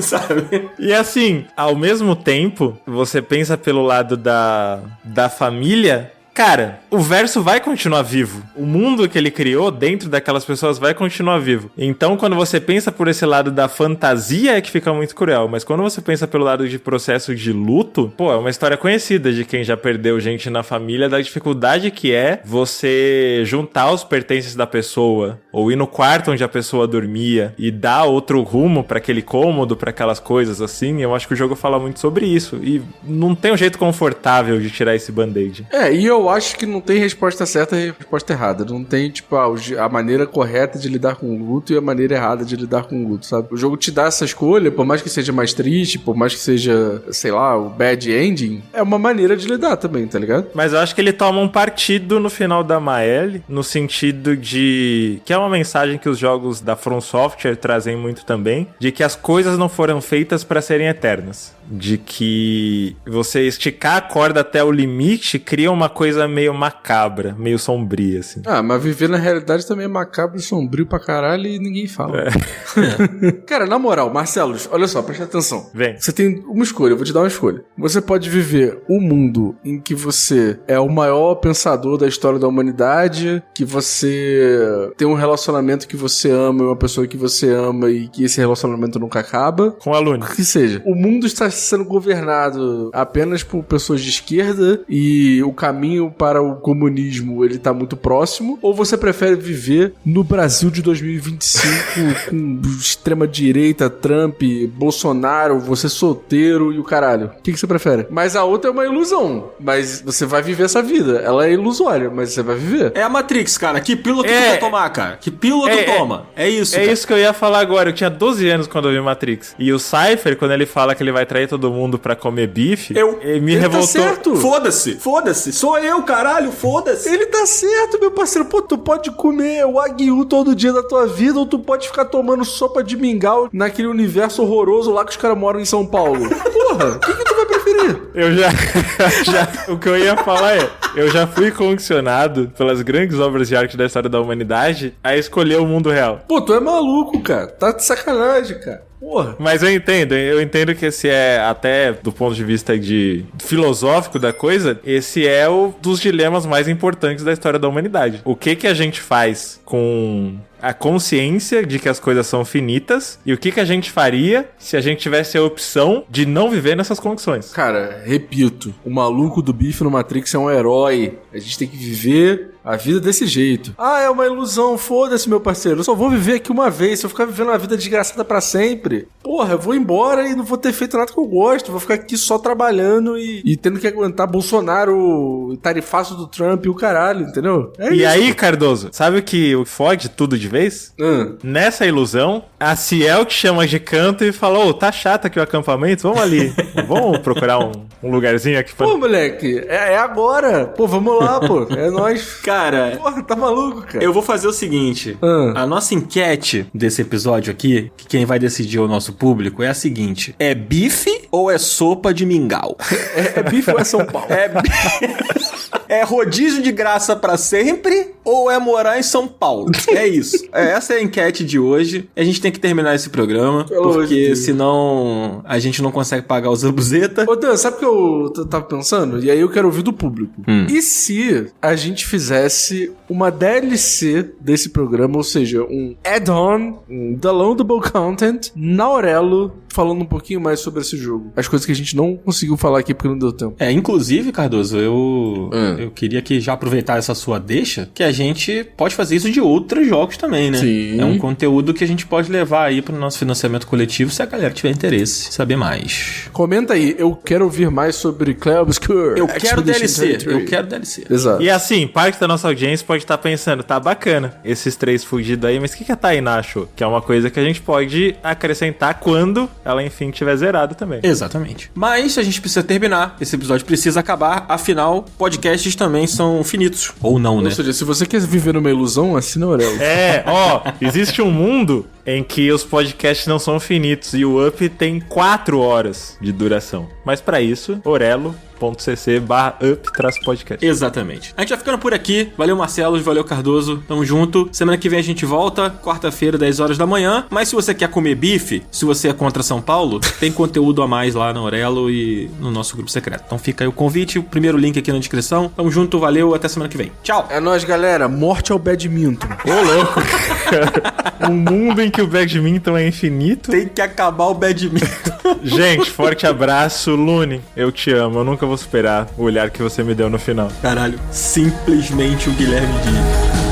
Sabe? E assim, ao mesmo tempo, você pensa pelo lado da família... Cara, o verso vai continuar vivo. O mundo que ele criou dentro daquelas pessoas vai continuar vivo. Então, quando você pensa por esse lado da fantasia, é que fica muito cruel. Mas quando você pensa pelo lado de processo de luto, pô, é uma história conhecida de quem já perdeu gente na família, da dificuldade que é você juntar os pertences da pessoa, ou ir no quarto onde a pessoa dormia e dar outro rumo pra aquele cômodo, pra aquelas coisas assim. Eu acho que o jogo fala muito sobre isso. E não tem um jeito confortável de tirar esse band-aid. E eu acho que não tem resposta certa e resposta errada. Não tem, tipo, a maneira correta de lidar com o luto e a maneira errada de lidar com o luto, sabe? O jogo te dá essa escolha, por mais que seja mais triste, por mais que seja, sei lá, o bad ending, é uma maneira de lidar também, tá ligado? Mas eu acho que ele toma um partido no final da Maelle, no sentido de... que é uma mensagem que os jogos da From Software trazem muito também, de que as coisas não foram feitas pra serem eternas. De que você esticar a corda até o limite cria uma coisa meio macabra, meio sombria, assim. Mas viver na realidade também é macabro e sombrio pra caralho e ninguém fala. Cara, na moral, Marcelo, olha só, presta atenção. Vem. Você tem uma escolha, eu vou te dar uma escolha. Você pode viver um mundo em que você é o maior pensador da história da humanidade, que você tem um relacionamento que você ama, uma pessoa que você ama e que esse relacionamento nunca acaba. Com aluno. Que seja. O mundo está sendo governado apenas por pessoas de esquerda e o caminho para o comunismo ele tá muito próximo, ou você prefere viver no Brasil de 2025 com extrema direita, Trump, Bolsonaro, você solteiro e o caralho? O que você prefere? Mas a outra é uma ilusão, mas você vai viver essa vida, ela é ilusória, mas você vai viver. É a Matrix, cara, que pílula tu quer tomar, cara? Que pílula tu toma? É isso, cara. Isso que eu ia falar agora, eu tinha 12 anos quando eu vi Matrix, e o Cypher, quando ele fala que ele vai trair todo mundo pra comer bife, ele me revoltou. Tá certo. Foda-se, sou eu, caralho, foda-se. Ele tá certo, meu parceiro. Pô, tu pode comer o Wagyu todo dia da tua vida, ou tu pode ficar tomando sopa de mingau naquele universo horroroso lá que os caras moram em São Paulo. Porra, o que tu vai preferir? Eu já o que eu ia falar eu já fui condicionado pelas grandes obras de arte da história da humanidade a escolher o mundo real. Pô, tu é maluco, cara. Tá de sacanagem, cara. Porra. Mas eu entendo que esse é, até do ponto de vista de filosófico da coisa, esse é um dos dilemas mais importantes da história da humanidade. O que a gente faz com a consciência de que as coisas são finitas e o que a gente faria se a gente tivesse a opção de não viver nessas condições. Cara, repito, o maluco do bife no Matrix é um herói. A gente tem que viver a vida desse jeito. É uma ilusão, foda-se, meu parceiro. Eu só vou viver aqui uma vez. Se eu ficar vivendo uma vida desgraçada pra sempre, porra, eu vou embora e não vou ter feito nada que eu gosto. Vou ficar aqui só trabalhando e tendo que aguentar Bolsonaro, tarifaço do Trump e o caralho, entendeu? E aí, Cardoso, sabe o que fode tudo de vez? Nessa ilusão, a Ciel que chama de canto e falou, tá chato aqui o acampamento, vamos ali. Vamos procurar um lugarzinho aqui pra... Pô, moleque, é agora. Pô, vamos lá, pô. É nóis. Cara, Porra, tá maluco, cara. eu vou fazer o seguinte. A nossa enquete desse episódio aqui, que quem vai decidir o nosso público, é a seguinte. É bife ou é sopa de mingau? É bife ou é São Paulo? É rodízio de graça pra sempre ou é morar em São Paulo? É isso. Essa é a enquete de hoje. A gente tem que terminar esse programa, porque senão a gente não consegue pagar os Zabuzeta. Ô, Dan, sabe o que eu tava pensando? E aí eu quero ouvir do público. E se a gente fizesse uma DLC desse programa, ou seja, um add-on, um downloadable content, na Aurelo, falando um pouquinho mais sobre esse jogo. As coisas que a gente não conseguiu falar aqui porque não deu tempo. Inclusive, Cardoso, eu queria que já aproveitar essa sua deixa, que a gente pode fazer isso de outros jogos também, né? Sim. É um conteúdo que a gente pode levar aí pro nosso financiamento coletivo, se a galera tiver interesse em saber mais. Comenta aí, eu quero ouvir mais sobre Clair Obscur. Eu quero DLC. Exato. E assim, parte da nossa audiência pode estar pensando, tá bacana esses 3 fugidos aí, mas o que a Tainá achou? Que é uma coisa que a gente pode acrescentar quando ela, enfim, tiver zerado também. Exatamente. Mas a gente precisa terminar. Esse episódio precisa acabar. Afinal, podcasts também são finitos. Ou não, né? Ou seja, se você quer viver numa ilusão, assina a Aurelo. Existe um mundo em que os podcasts não são finitos e o Up tem 4 horas de duração. Mas pra isso, orelo.cc/up-podcast. Exatamente. A gente vai ficando por aqui. Valeu, Marcelo. Valeu, Cardoso. Tamo junto. Semana que vem a gente volta. Quarta-feira, 10 horas da manhã. Mas se você quer comer bife, se você é contra São Paulo, tem conteúdo a mais lá na Aurelo e no nosso grupo secreto. Então fica aí o convite. O primeiro link aqui na descrição. Tamo junto. Valeu. Até semana que vem. Tchau. É nóis, galera. Morte ao badminton. Ô, louco. Um mundo em que o badminton é infinito. Tem que acabar o badminton. Gente, forte abraço. Lune, eu te amo. Eu nunca vou superar o olhar que você me deu no final. Caralho. Simplesmente o Guilherme Dias.